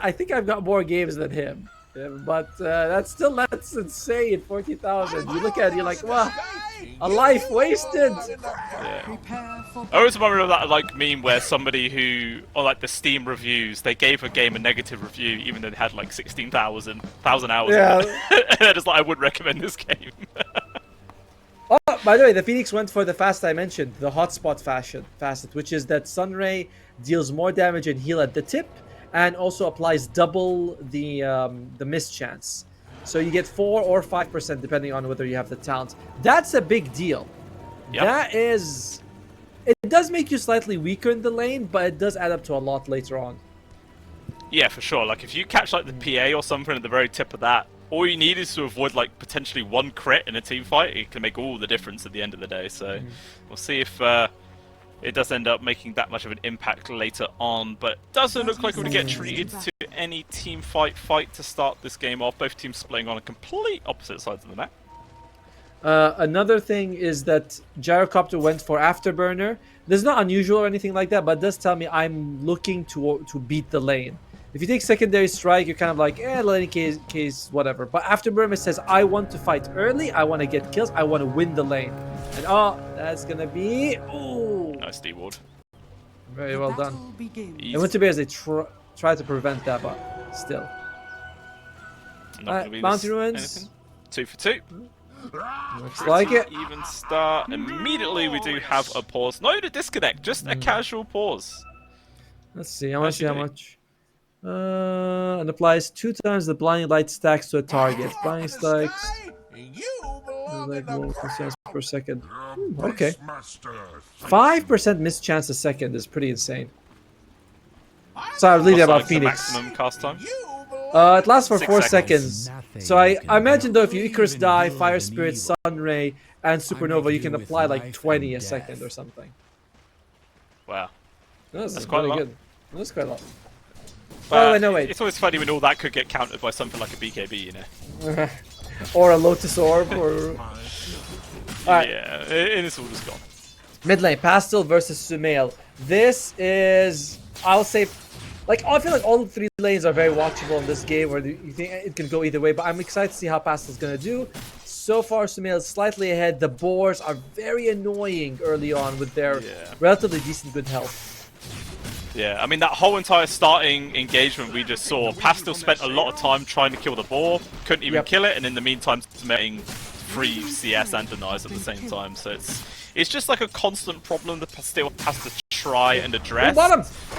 I think I've got more games than him. Yeah, but that's insane. 40,000. You look at it, you're like, wow, a life wasted. Yeah. I always remember that like meme where somebody who, on like the Steam reviews, they gave a game a negative review even though they had like 16,000 hours. Yeah. And they're just like, I wouldn't recommend this game. Oh, by the way, the Phoenix went for the fast I mentioned, the hotspot facet, which is that Sunray deals more damage and heal at the tip, and also applies double the miss chance. So you get 4 or 5% depending on whether you have the talent. That's a big deal. Yep. That is... It does make you slightly weaker in the lane, but it does add up to a lot later on. Yeah, for sure. Like if you catch like the PA or something at the very tip of that, all you need is to avoid like potentially one crit in a team fight. It can make all the difference at the end of the day. So we'll see if it does end up making that much of an impact later on. But it doesn't look like we're going to get treated to any team fight to start this game off. Both teams playing on a complete opposite sides of the map. Another thing is that Gyrocopter went for Afterburner. This is not unusual or anything like that, but it does tell me I'm looking to beat the lane. If you take Secondary Strike, you're kind of like, lane case, whatever. But Afterburner says, I want to fight early, I want to get kills, I want to win the lane. And that's going to be... Ooh! Nice D-ward. Very well done. And Winter Bears, they try to prevent that, but still. Bounty Ruins. 2 for 2. Looks like it. Even start. Immediately we do have a pause. Not even a disconnect, just a casual pause. Let's see, how much? And applies 2 times the blinding light stacks to a target. Blinding stacks. Like per second. Okay. 5% miss chance a second is pretty insane. So I was reading about Phoenix. Maximum cast time. It lasts for 6 4 seconds. So I imagine though, if you Icarus Die, Fire Spirit, Sunray, and Supernova, you can apply like 20 a second or something. Wow. That's quite really good. That's quite a lot. But no, wait. It's always funny when all that could get countered by something like a BKB, you know. Or a Lotus Orb, or... Alright. Yeah, and it's all just gone. Mid lane, Pastel versus Sumail. This is, I'll say, like, I feel like all 3 lanes are very watchable in this game, or you think it can go either way, but I'm excited to see how Pastel's gonna do. So far, Sumail is slightly ahead. The boars are very annoying early on with their relatively decent good health. Yeah, I mean, that whole entire starting engagement we just saw, Pastel spent a lot of time trying to kill the boar, couldn't even kill it, and in the meantime, submitting 3 CS and denies at the same time. So it's just like a constant problem that Pastel has to try and address,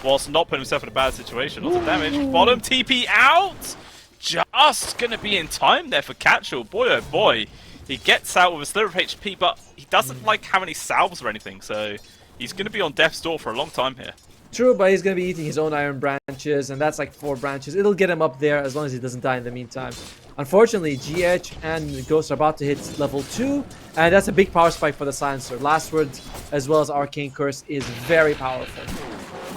whilst not putting himself in a bad situation. Lots of damage. Bottom TP out! Just gonna be in time there for Catchall. Boy, oh boy. He gets out with a slither of HP, but he doesn't like have any salves or anything, so he's gonna be on death's door for a long time here. True, but he's going to be eating his own iron branches, and that's like 4 branches. It'll get him up there as long as he doesn't die in the meantime. Unfortunately, GH and Ghost are about to hit level 2, and that's a big power spike for the Silencer. Last Word, as well as Arcane Curse, is very powerful.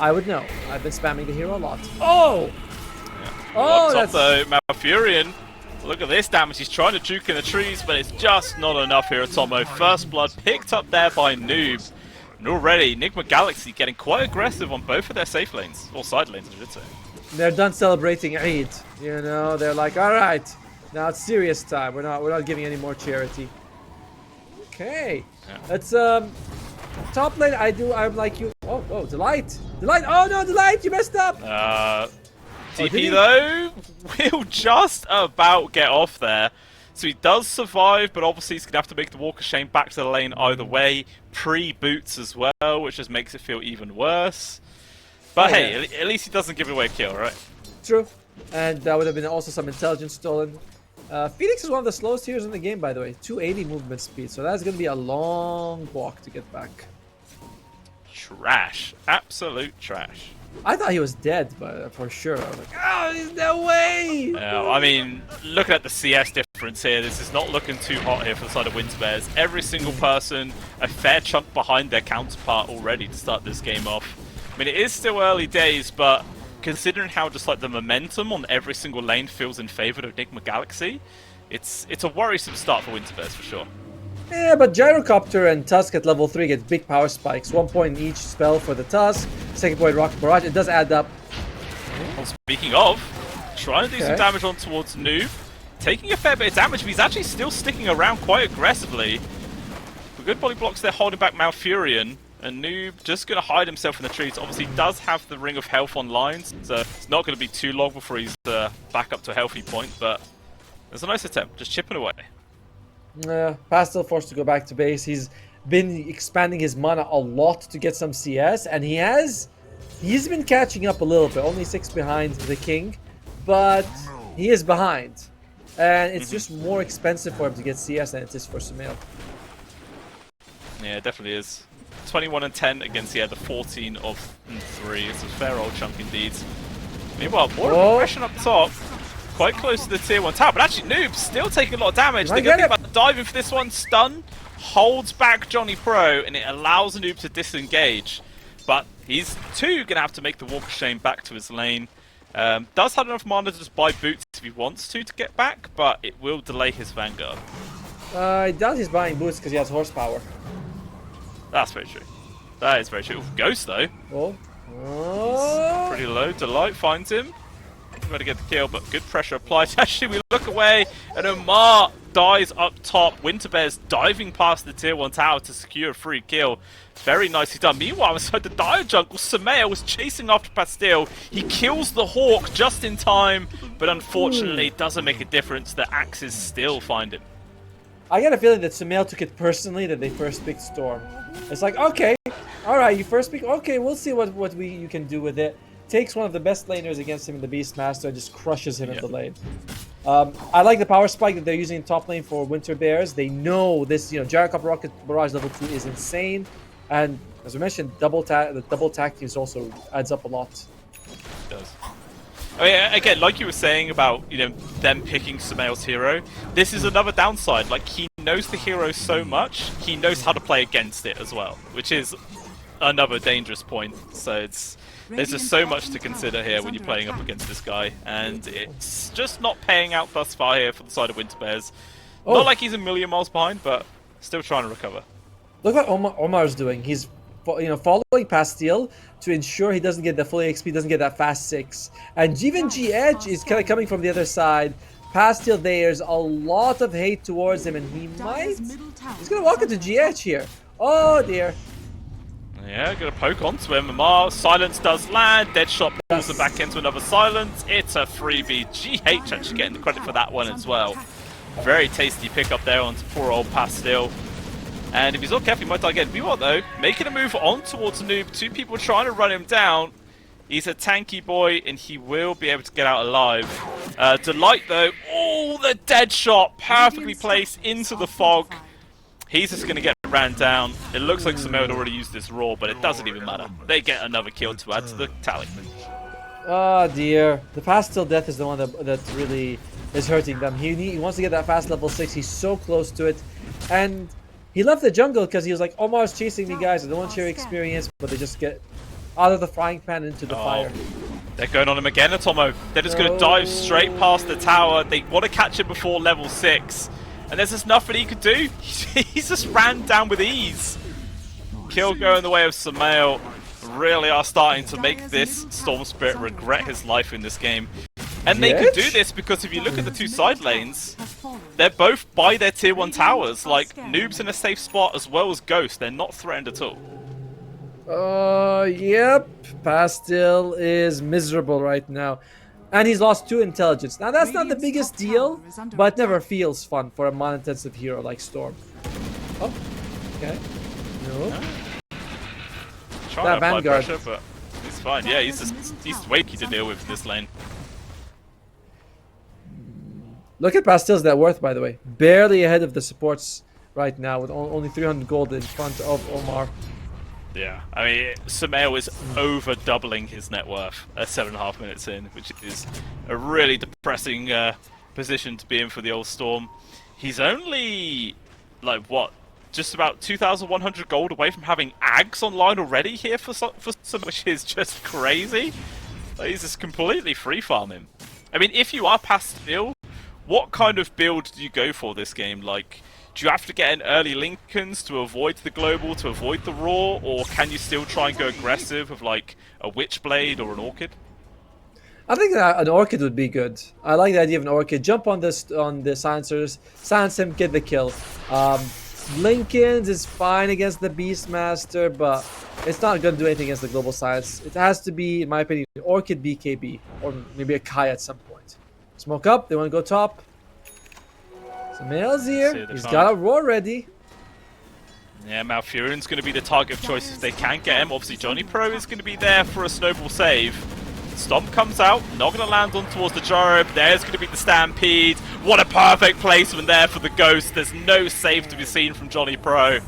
I would know. I've been spamming the hero a lot. Oh! Yeah. Oh, that's... though, Malfurion. Look at this damage. He's trying to juke in the trees, but it's just not enough here at Tomo. First blood picked up there by Noob. And already, Nigma Galaxy getting quite aggressive on both of their safe lanes, or side lanes, I should say. They're done celebrating Eid. You know, they're like, all right, now it's serious time. We're not giving any more charity. Okay, it's top lane. I'm like you. Oh, Delight. Oh no, Delight, you messed up. TP though will just about get off there. So he does survive, but obviously he's going to have to make the walk of shame back to the lane either way. Pre-boots as well, which just makes it feel even worse. But hey, at least he doesn't give away a kill, right? True. And that would have been also some intelligence stolen. Phoenix is one of the slowest heroes in the game, by the way. 280 movement speed, so that's going to be a long walk to get back. Trash. Absolute trash. I thought he was dead, but for sure. I was like, oh, there's no way! I mean, looking at the CS difference here, this is not looking too hot here for the side of Winter Bears. Every single person a fair chunk behind their counterpart already to start this game off. I mean, it is still early days, but considering how just like the momentum on every single lane feels in favor of Nigma Galaxy, it's a worrisome start for Winter Bears for sure. Yeah, but Gyrocopter and Tusk at level 3 get big power spikes. 1 point in each spell for the Tusk. Second point Rocket Barrage. It does add up. Well, speaking of, Trying to do some damage on towards Noob. Taking a fair bit of damage, but he's actually still sticking around quite aggressively. With good body blocks there holding back Malfurion. And Noob just going to hide himself in the trees. Obviously, he does have the Ring of Health online, so it's not going to be too long before he's back up to a healthy point. But there's a nice attempt, just chipping away. Pastel forced to go back to base. He's been expanding his mana a lot to get some CS, and he's been catching up a little bit. Only 6 behind the King, but he is behind. And it's just more expensive for him to get CS than it is for Sumail. Yeah, it definitely is. 21 and 10 against the 14 of 3. It's a fair old chunk indeed. Meanwhile, more aggression up top. Quite close to the tier 1 tower, but actually Noob's still taking a lot of damage. The good thing about diving for this one, stun, holds back Johnny Pro, and it allows Noob to disengage. But he's going to have to make the walk of shame back to his lane. Does have enough mana to just buy boots if he wants to get back, but it will delay his Vanguard. I doubt he's buying boots because he has horsepower. That's very true. That is very true. Ooh, Ghost though. Oh. Pretty low. Delight finds him. Got to get the kill, but good pressure applied. Actually, we look away, and Omar dies up top. Winterbear's diving past the tier 1 tower to secure a free kill. Very nicely done. Meanwhile, inside the Dire jungle, Sumail was chasing after Pastille. He kills the Hawk just in time, but unfortunately, it doesn't make a difference. The axes still find him. I get a feeling that Sumail took it personally that they first picked Storm. It's like, okay, alright, you first pick, okay, we'll see what you can do with it. Takes one of the best laners against him in the Beastmaster and just crushes him in the lane. I like the power spike that they're using in top lane for Winter Bears. They know this, Gyrocopter Rocket Barrage level 2 is insane. And as we mentioned, the double tactic is also adds up a lot. It does. I mean, again, like you were saying about, them picking Sumail's hero, this is another downside. Like, he knows the hero so much, he knows how to play against it as well, which is another dangerous point. So there's just so much to consider here when you're playing up against this guy, and it's just not paying out thus far here for the side of Winter Bears. Not like he's a million miles behind, but still trying to recover. Look what Omar's doing. He's following Pastille to ensure he doesn't get the full XP, doesn't get that fast 6. And even G-Edge is kind of coming from the other side. Pastille, there's a lot of hate towards him, and he's going to walk into G-Edge here. Oh dear. Yeah, gonna poke onto him. Amar, silence does land. Deadshot pulls him back into another silence. It's a freebie. GH actually getting the credit for that one as well. Very tasty pickup there onto poor old Pastille. And if he's not careful, he might die again. Meanwhile, though, making a move on towards Noob. 2 people trying to run him down. He's a tanky boy, and he will be able to get out alive. Delight, though. Oh, the dead shot. Perfectly placed into the fog. He's just going to get ran down. It looks like Sumail had already used this raw, but it doesn't even matter. They get another kill to add to the tally. Oh dear. The Pastille death is the one that really is hurting them. He wants to get that fast level 6. He's so close to it. And he left the jungle because he was like, Omar's chasing me, guys. I don't want your experience. But they just get out of the frying pan into the fire. They're going on him again, Atomo. They're just going to dive straight past the tower. They want to catch him before level 6. And there's just nothing he could do. He's just ran down with ease. Kill going the way of Sumail. Really are starting to make this Storm Spirit regret his life in this game. And they could do this because if you look at the 2 side lanes, they're both by their tier 1 towers. Like, Noob's in a safe spot as well as Ghost. They're not threatened at all. Yep. Pastille is miserable right now. And he's lost 2 intelligence. Now that's not the biggest deal, but it never feels fun for a mana-intensive hero like Storm. Oh, okay. No. Trying to apply pressure, but he's fine. Yeah, he's way key to deal with in this lane. Look at Pastille's net worth, by the way. Barely ahead of the supports right now, with only 300 gold in front of Omar. Yeah, I mean, Sumail is over doubling his net worth at 7.5 minutes in, which is a really depressing position to be in for the old Storm. He's only, like, what, just about 2,100 gold away from having Ags online already here for Sumail, which is just crazy. Like, he's just completely free farming. I mean, if you are Pastille, what kind of build do you go for this game? Like, do you have to get an early Lincolns to avoid the global, to avoid the raw, or can you still try and go aggressive with like a Witchblade or an Orchid? I think that an Orchid would be good. I like the idea of an Orchid. Jump on this on the silencers, silence him, get the kill. Blinkins is fine against the Beastmaster, but it's not going to do anything against the Global Silence. It has to be, in my opinion, Orchid BKB, or maybe a Kai at some point. Smoke up, they want to go top. So Male's here, he's got a roar ready. Yeah, Malfurion's going to be the target of choice if they can get him. Obviously, Johnny Pro is going to be there for a snowball save. Stomp comes out, not going to land on towards the gyro. There's going to be the Stampede. What a perfect placement there for the Ghost. There's no save to be seen from Johnny Pro.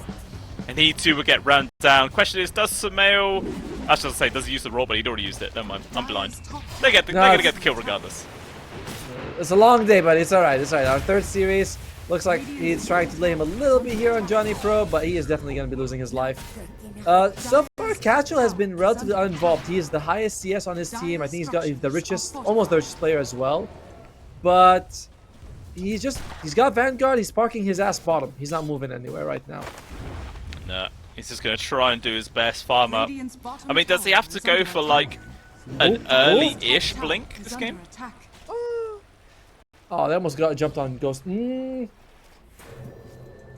And he too will get run down. Question is, does Sumail... I should say, does he use the roll, but he'd already used it. Never mind, I'm blind. They're going to get the kill regardless. It's a long day, but it's alright, it's alright. Our third series looks like he's trying to lay him a little bit here on Johnny Pro, but he is definitely going to be losing his life. So far, Catchel has been relatively uninvolved. He is the highest CS on his team. I think he's the richest, almost the richest player as well. But he's got Vanguard. He's parking his ass bottom. He's not moving anywhere right now. No, he's just going to try and do his best, farm up. I mean, does he have to go for like an early-ish blink this game? Oh, they almost got jumped on Ghost.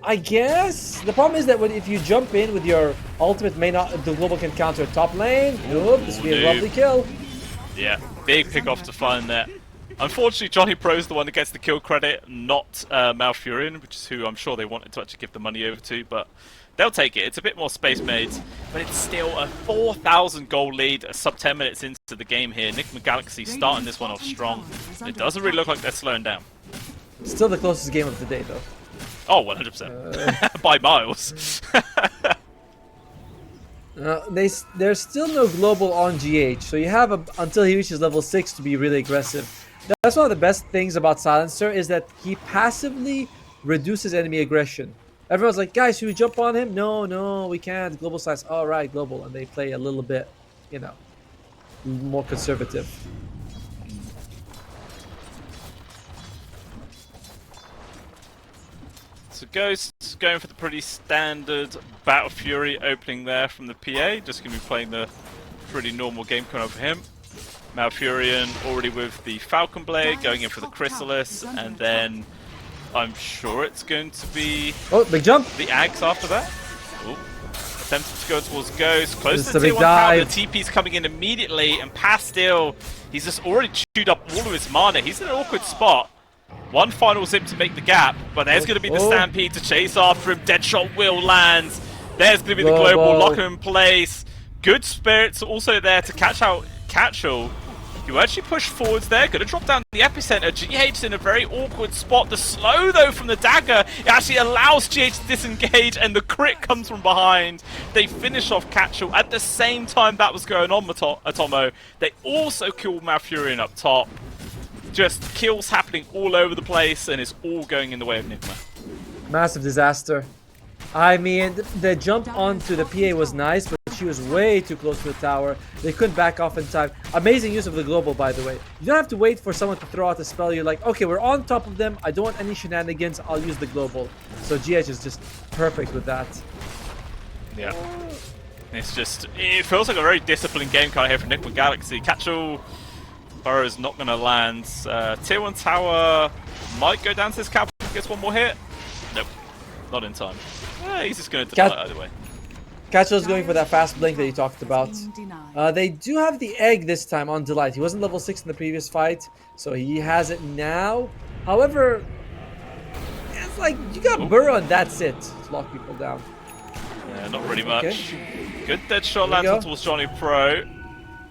I guess the problem is that if you jump in with your ultimate, the global can counter top lane. Nope, this would be a lovely kill. Yeah, big pick off to find there. Unfortunately, Johnny Pro's the one that gets the kill credit, not Malfurion, which is who I'm sure they wanted to actually give the money over to, but they'll take it. It's a bit more space made, but it's still a 4,000 goal lead, sub 10 minutes into the game here. Nigma Galaxy starting this one off strong. It doesn't really look like they're slowing down. Still the closest game of the day, though. Oh, 100%. By miles. There's still no global on GH, so you have until he reaches level 6 to be really aggressive. That's one of the best things about Silencer, is that he passively reduces enemy aggression. Everyone's like, guys, should we jump on him? No, we can't. Global Silence. All right, global. And they play a little bit, you know, more conservative. So Ghost going for the pretty standard Battle Fury opening there from the PA. Just going to be playing the pretty normal game coming up for him. Malfurion already with the Falcon Blade, going in for the Chrysalis, and then I'm sure it's going to be big jump. The Ags after that. Ooh. Attempting to go towards Ghost, close to the big Tier 1 tower. The dive. TP's coming in immediately, and Pastil, he's just already chewed up all of his mana. He's in an awkward spot. One final zip to make the gap, but there's going to be the Stampede to chase after him. Deadshot will land. There's going to be the global, lock him in place. Good spirits also there to catch out Catchel. You actually push forwards there, going to drop down the epicenter. GH's in a very awkward spot. The slow, though, from the dagger, it actually allows GH to disengage, and the crit comes from behind. They finish off Catchel. At the same time that was going on, Atomo, they also killed Malfurion up top. Just kills happening all over the place, and it's all going in the way of Nigma. Massive disaster. I mean, the jump onto the PA was nice, but she was way too close to the tower. They couldn't back off in time. Amazing use of the global, by the way. You don't have to wait for someone to throw out a spell. You're like, okay, we're on top of them. I don't want any shenanigans. I'll use the global. So GH is just perfect with that. Yeah. It's just, it feels like a very disciplined game card here for Nigma Galaxy. Catchel Burrow is not going to land. Tier 1 tower might go down to this cap. Gets one more hit. Nope. Not in time. He's just going to deny it either way. Catchel's going for that fast blink that you talked about. They do have the egg this time on Delight. He wasn't level 6 in the previous fight, so he has it now. However, it's like you got Burrow and that's it to lock people down. Yeah, not really much. Okay. Good dead shot lands on towards Johnny Pro.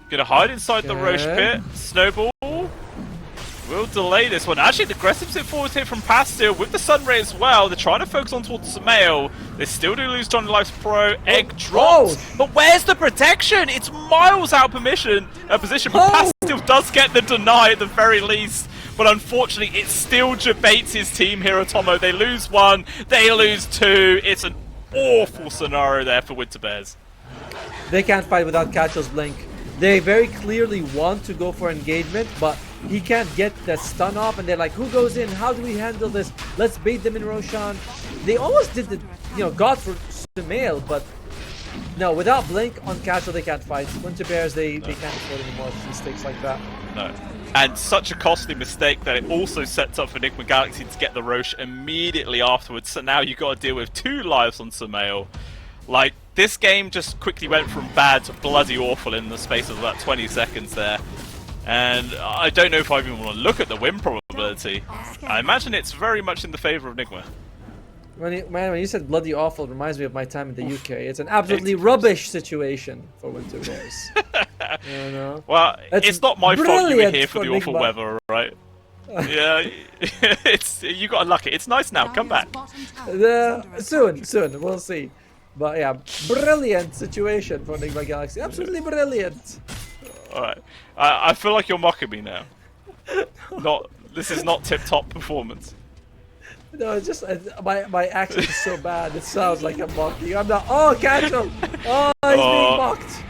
Gonna hide inside the Roche pit. Snowball will delay this one. Actually, the aggressive sit forward here from Pastil with the Sunray as well. They're trying to focus on towards Sumail. They still do lose Johnny Life's Pro. Egg drops. But where's the protection? It's miles out position, but Pastil does get the deny at the very least. But unfortunately, it still debates his team here, Atomo. They lose one, they lose two. It's an awful scenario there for Winter Bears. They can't fight without Catchel's blink. They very clearly want to go for engagement, but he can't get that stun off, and they're like, who goes in? How do we handle this? Let's bait them in Roshan. They almost did the, got for Sumail, but no, without blink on Catchel, they can't fight. Winter Bears, they can't afford any more mistakes like that. No. And such a costly mistake that it also sets up for Nigma Galaxy to get the Roche immediately afterwards. So now you've got to deal with 2 lives on Sumail. Like, this game just quickly went from bad to bloody awful in the space of about 20 seconds there. And I don't know if I even want to look at the win probability. I imagine it's very much in the favour of Nigma. When you said bloody awful, it reminds me of my time in the UK. It's an absolutely rubbish situation for Winter Bears. You know? Well, it's not my fault you were here for the awful Nigma. weather, right? Yeah, you got lucky. It's nice now. Come back. Soon, we'll see. But yeah, brilliant situation for Nigma Galaxy. Absolutely brilliant. Alright. I feel like you're mocking me now. This is not tip-top performance. No, it's just my accent is so bad. It sounds like I'm mocking. I'm not. Oh, catch him! Oh, he's being mocked.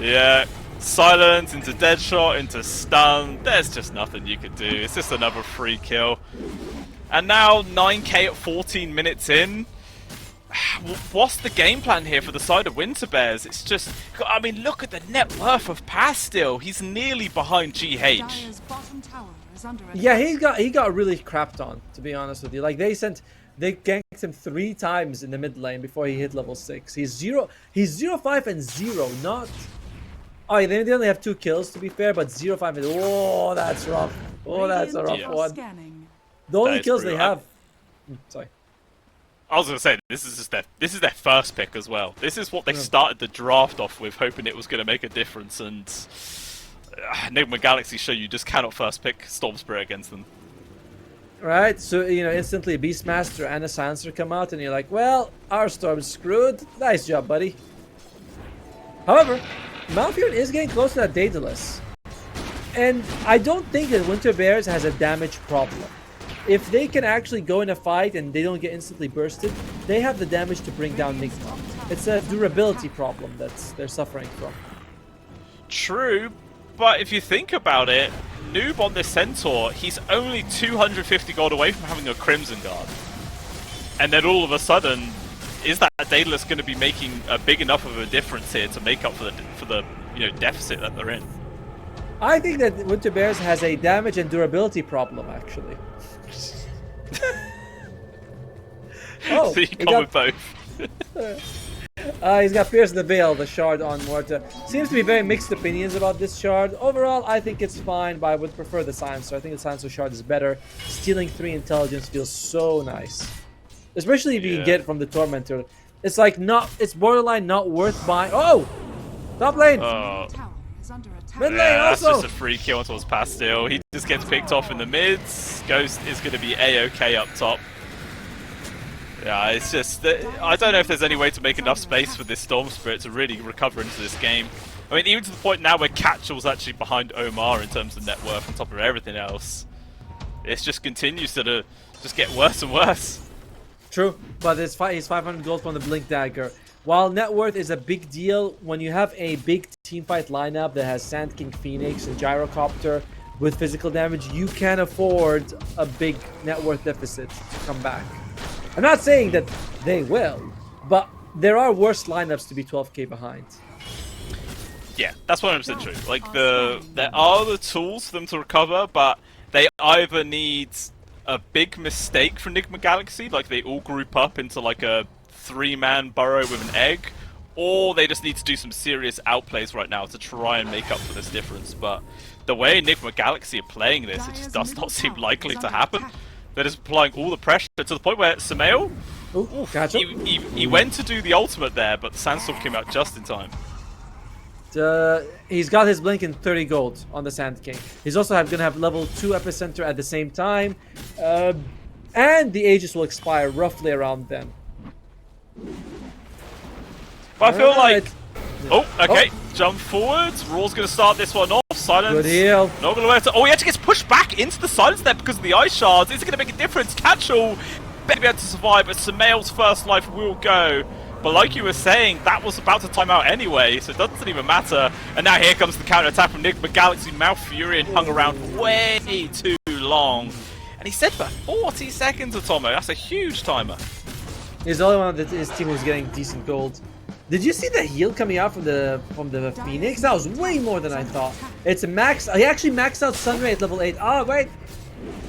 Yeah. Silence into deadshot into stun. There's just nothing you could do. It's just another free kill. And now 9k at 14 minutes in. What's the game plan here for the side of Winter Bears? It's just, I mean, look at the net worth of Pastil. He's nearly behind GH. Yeah, he got really crapped on, to be honest with you. Like they ganked him 3 times in the mid lane before he hit level 6. He's 0-5 and 0, not. Oh, they only have 2 kills to be fair, but 0-5 and oh, that's rough. Oh, that's a rough one. The only kills they have. Sorry. I was gonna say this is their first pick as well. This is what they started the draft off with, hoping it was gonna make a difference, and Nigma Galaxy show you just cannot first pick Storm Spirit against them. Right, so instantly a Beastmaster and a Silencer come out, and you're like, well, our Storm's screwed. Nice job, buddy. However, Malfurion is getting close to that Daedalus, and I don't think that Winter Bears has a damage problem. If they can actually go in a fight and they don't get instantly bursted, they have the damage to bring down Nigma. It's a durability problem that they're suffering from. True, but if you think about it, Noob on this Centaur, he's only 250 gold away from having a Crimson Guard. And then all of a sudden, is that Daedalus going to be making a big enough of a difference here to make up for the deficit that they're in? I think that Winter Bears has a damage and durability problem, actually. Oh, so you go with both. He's got Pierce the Veil, the shard on Morta. Seems to be very mixed opinions about this shard. Overall, I think it's fine, but I would prefer the Silencer. I think the Silencer shard is better. Stealing 3 intelligence feels so nice. Especially if you can get it from the Tormentor. It's like it's borderline not worth buying. Oh! Top lane! Mid lane that's also! just a free kill towards Pastil. He just gets picked off in the mids. Ghost is going to be A-OK up top. Yeah, it's just I don't know if there's any way to make enough space for this Storm Spirit to really recover into this game. I mean, even to the point now where Catchall's actually behind Omar in terms of net worth on top of everything else. It just continues to just get worse and worse. True, but he's 500 gold from the Blink Dagger. While net worth is a big deal, when you have a big teamfight lineup that has Sand King, Phoenix, and Gyrocopter with physical damage, you can afford a big net worth deficit to come back. I'm not saying that they will, but there are worse lineups to be 12k behind. Yeah, that's 100% true. Like, there are the tools for them to recover, but they either need a big mistake from Nigma Galaxy, like they all group up into like a 3-man burrow with an egg, or they just need to do some serious outplays right now to try and make up for this difference. But the way Nigma Galaxy are playing this, it just does not seem likely to happen. They're just applying all the pressure to the point where Sumail, he went to do the ultimate there, but the Sandstorm came out just in time. He's got his Blink in 30 gold on the Sand King. He's also going to have level 2 Epicenter at the same time. And the Aegis will expire roughly around then. But I feel like... Oh, okay. Jump forwards. Raw's going to start this one off. Silence. Good heal. Not going to let it... Oh, he actually gets pushed back into the silence there because of the ice shards. Is it going to make a difference? Catchall better be able to survive, but Sumail's first life will go. But like you were saying, that was about to time out anyway, so it doesn't even matter. And now here comes the counter-attack from Nigma Galaxy. Malfurion hung around way too long. And he said for 40 seconds, Atomo. That's a huge timer. He's the only one that his team was getting decent gold. Did you see the heal coming out from the Phoenix? That was way more than I thought. It's max. He actually maxed out Sunray at level 8. Oh wait.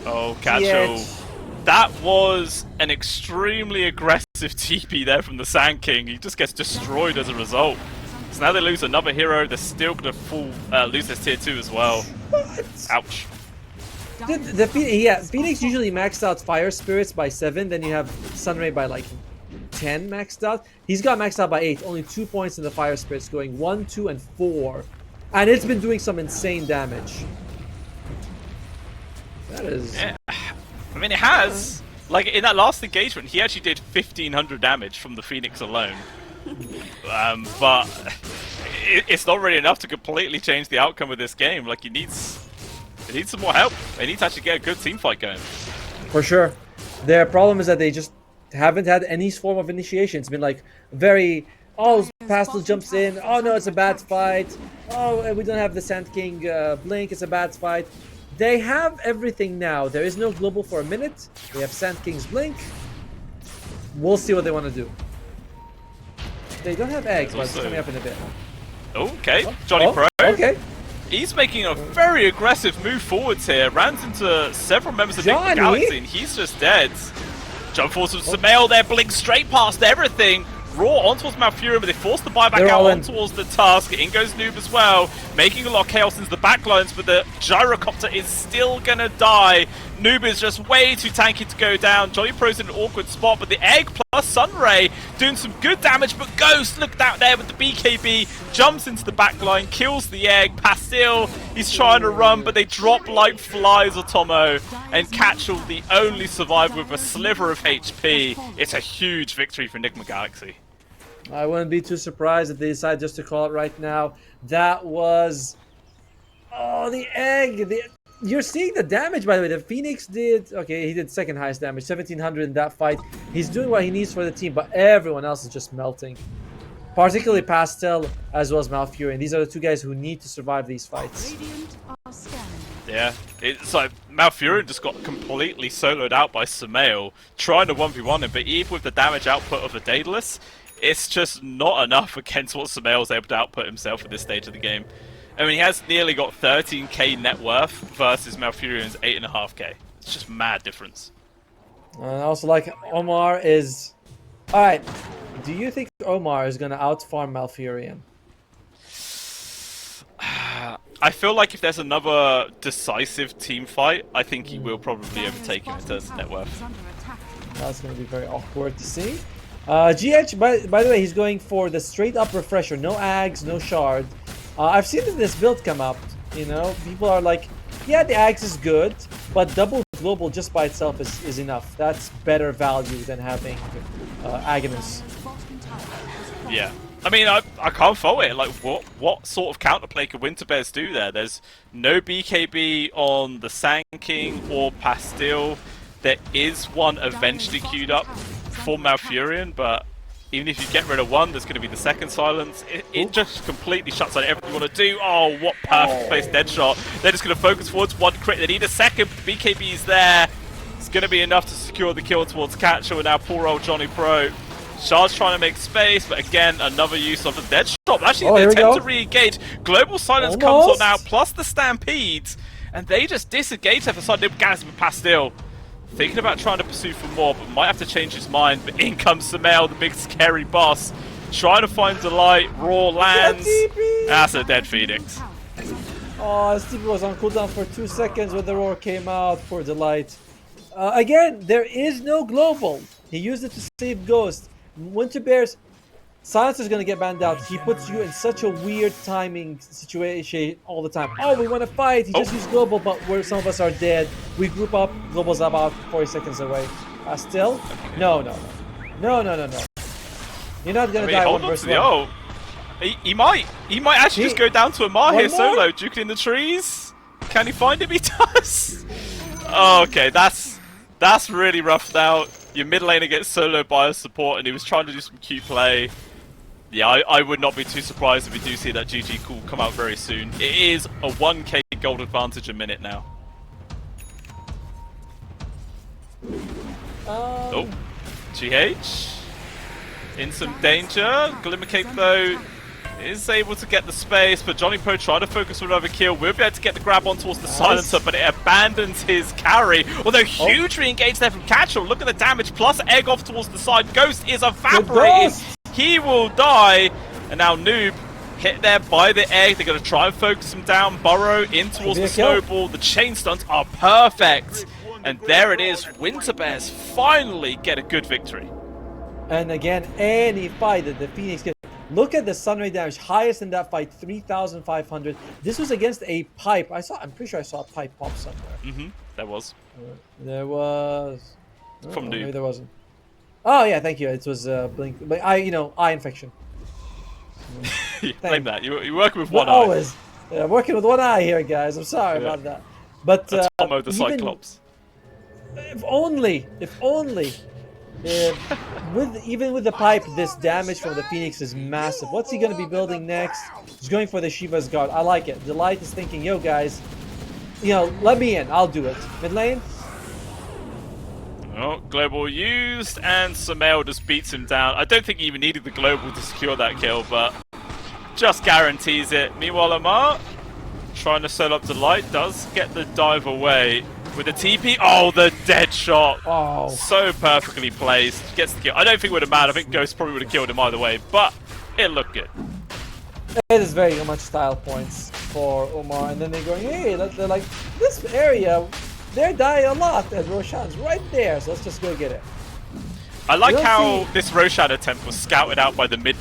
Oh, Cacho. That was an extremely aggressive TP there from the Sand King. He just gets destroyed as a result. So now they lose another hero. They're still going to lose this tier 2 as well. What? Ouch. Phoenix usually maxed out Fire Spirits by 7. Then you have Sunray by like 10 maxed out. He's got maxed out by 8. Only 2 points in the Fire Spirits, going 1, 2, and 4. And it's been doing some insane damage. That is... Yeah. I mean, it has. Like, in that last engagement, he actually did 1,500 damage from the Phoenix alone. But it's not really enough to completely change the outcome of this game. Like, he needs some more help. They need to actually get a good team fight going. For sure. Their problem is that they just haven't had any form of initiation. It's been like very... Oh, Pastel jumps in. Oh no, it's a bad fight. Oh, we don't have the Sand King blink. It's a bad fight. They have everything now. There is no global for a minute. They have Sand King's blink. We'll see what they want to do. They don't have eggs, but it's coming up in a bit. Okay, Johnny Pro. Okay. He's making a very aggressive move forwards here. Runs into several members of Nigma Galaxy, and he's just dead. Jump force of Samael there, blink straight past everything. Raw on towards Malfurion, but they force the buyback out on towards the Tusk. In goes Noob as well, making a lot of chaos into the backlines, but the Gyrocopter is still gonna die. Noob is just way too tanky to go down. Johnny Pro's in an awkward spot, but the Egg plus Sunray doing some good damage, but Ghost, look out there with the BKB, jumps into the backline, kills the Egg. Pastil, he's trying to run, but they drop like flies, Otomo, and Catchall, the only survivor with a sliver of HP. It's a huge victory for Nigma Galaxy. I wouldn't be too surprised if they decide just to call it right now. That was... Oh, the Egg! You're seeing the damage, by the way. The Phoenix did... Okay, he did second highest damage, 1,700 in that fight. He's doing what he needs for the team, but everyone else is just melting. Particularly Pastel as well as Malfurion. These are the two guys who need to survive these fights. Yeah, it's like Malfurion just got completely soloed out by Samael, trying to 1v1 him, but even with the damage output of the Daedalus, it's just not enough against what Samael's able to output himself at this stage of the game. I mean, he has nearly got 13k net worth versus Malfurion's 8.5k. It's just mad difference. And also, like, Omar is... Alright, do you think Omar is going to outfarm Malfurion? I feel like if there's another decisive team fight, I think he will probably overtake him in terms of net worth. That's going to be very awkward to see. GH, by the way, he's going for the straight up refresher. No Ags, no Shard. I've seen this build come up. You know, people are like, yeah, the Ags is good, but double global just by itself is enough. That's better value than having Agnes. Yeah. I mean, I can't fault it. Like, what sort of counterplay could Winterbears do there? There's no BKB on the Sand King or Pastil. There is one eventually queued up for Malfurion, but even if you get rid of one, there's going to be the second silence. It just completely shuts down everything you want to do. Oh, what perfect placed dead shot. They're just going to focus towards one crit. They need a second. BKB is there. It's going to be enough to secure the kill towards Catcher, and now poor old Johnny Pro. Shard's trying to make space, but again, another use of the dead shot. Actually, they attempt to re-engage. Global silence comes on now, plus the Stampedes, and they just disengage there for side Nigma Galaxy with Pastil. Thinking about trying to pursue for more, but might have to change his mind. But in comes Samael, the big scary boss. Trying to find Delight. Raw lands. That's a dead Phoenix. Oh, Stevie was on cooldown for 2 seconds when the roar came out for Delight. Again, there is no global. He used it to save Ghost. Winterbears, Silence is going to get banned out. He puts you in such a weird timing situation all the time. Oh, we want to fight. He just used global, but where some of us are dead. We group up. Global's about 40 seconds away. Still? No. You're not going to die one versus one. He might actually just go down to Amar here solo, duking in the trees. Can he find him? He does. Oh, okay, that's really rough now. Your mid laner gets soloed by a support, and he was trying to do some cute play. Yeah, I would not be too surprised if we do see that GG call come out very soon. It is a 1k gold advantage a minute now. Oh, GH? in some danger. Glimmercake, though, is able to get the space, but Johnny Pro trying to focus on another kill. We'll be able to get the grab on towards the silencer, but it abandons his carry. Although huge re-engage there from Catchall. Look at the damage, plus egg off towards the side. Ghost is evaporated. He will die. And now Noob hit there by the egg. They're going to try and focus him down. Burrow in towards the snowball. The chain stunts are perfect. And there it is. Winter Bears finally get a good victory. And again, any fight that the Phoenix gets. Look at the sunray damage, highest in that fight, 3,500. This was against a pipe. I'm pretty sure I saw a pipe pop somewhere. There was. There was. From Noob. Maybe there wasn't. Oh yeah, thank you. It was Blink, but eye infection. Blame that. You're working with one eye. Always. Yeah, working with one eye here, guys. I'm sorry about that. But Tomo the Cyclops. If only. Even with the pipe, this damage from the Phoenix is massive. What's he going to be building next? He's going for the Shiva's Guard. I like it. Delight is thinking, yo guys, let me in. I'll do it. Mid lane? Oh, global used, and Sumail just beats him down. I don't think he even needed the global to secure that kill, but just guarantees it. Meanwhile, Amar, trying to solo up Delight, does get the dive away. With the TP, oh, the dead shot. Oh. So perfectly placed. Gets the kill. I don't think it would have mattered. I think Ghost probably would have killed him either way, but it looked good. It is very much style points for Omar, and then they're going, hey, they're like, this area, they're dying a lot, and Roshan's right there, so let's just go get it. I like how this Roshan attempt was scouted out by the mid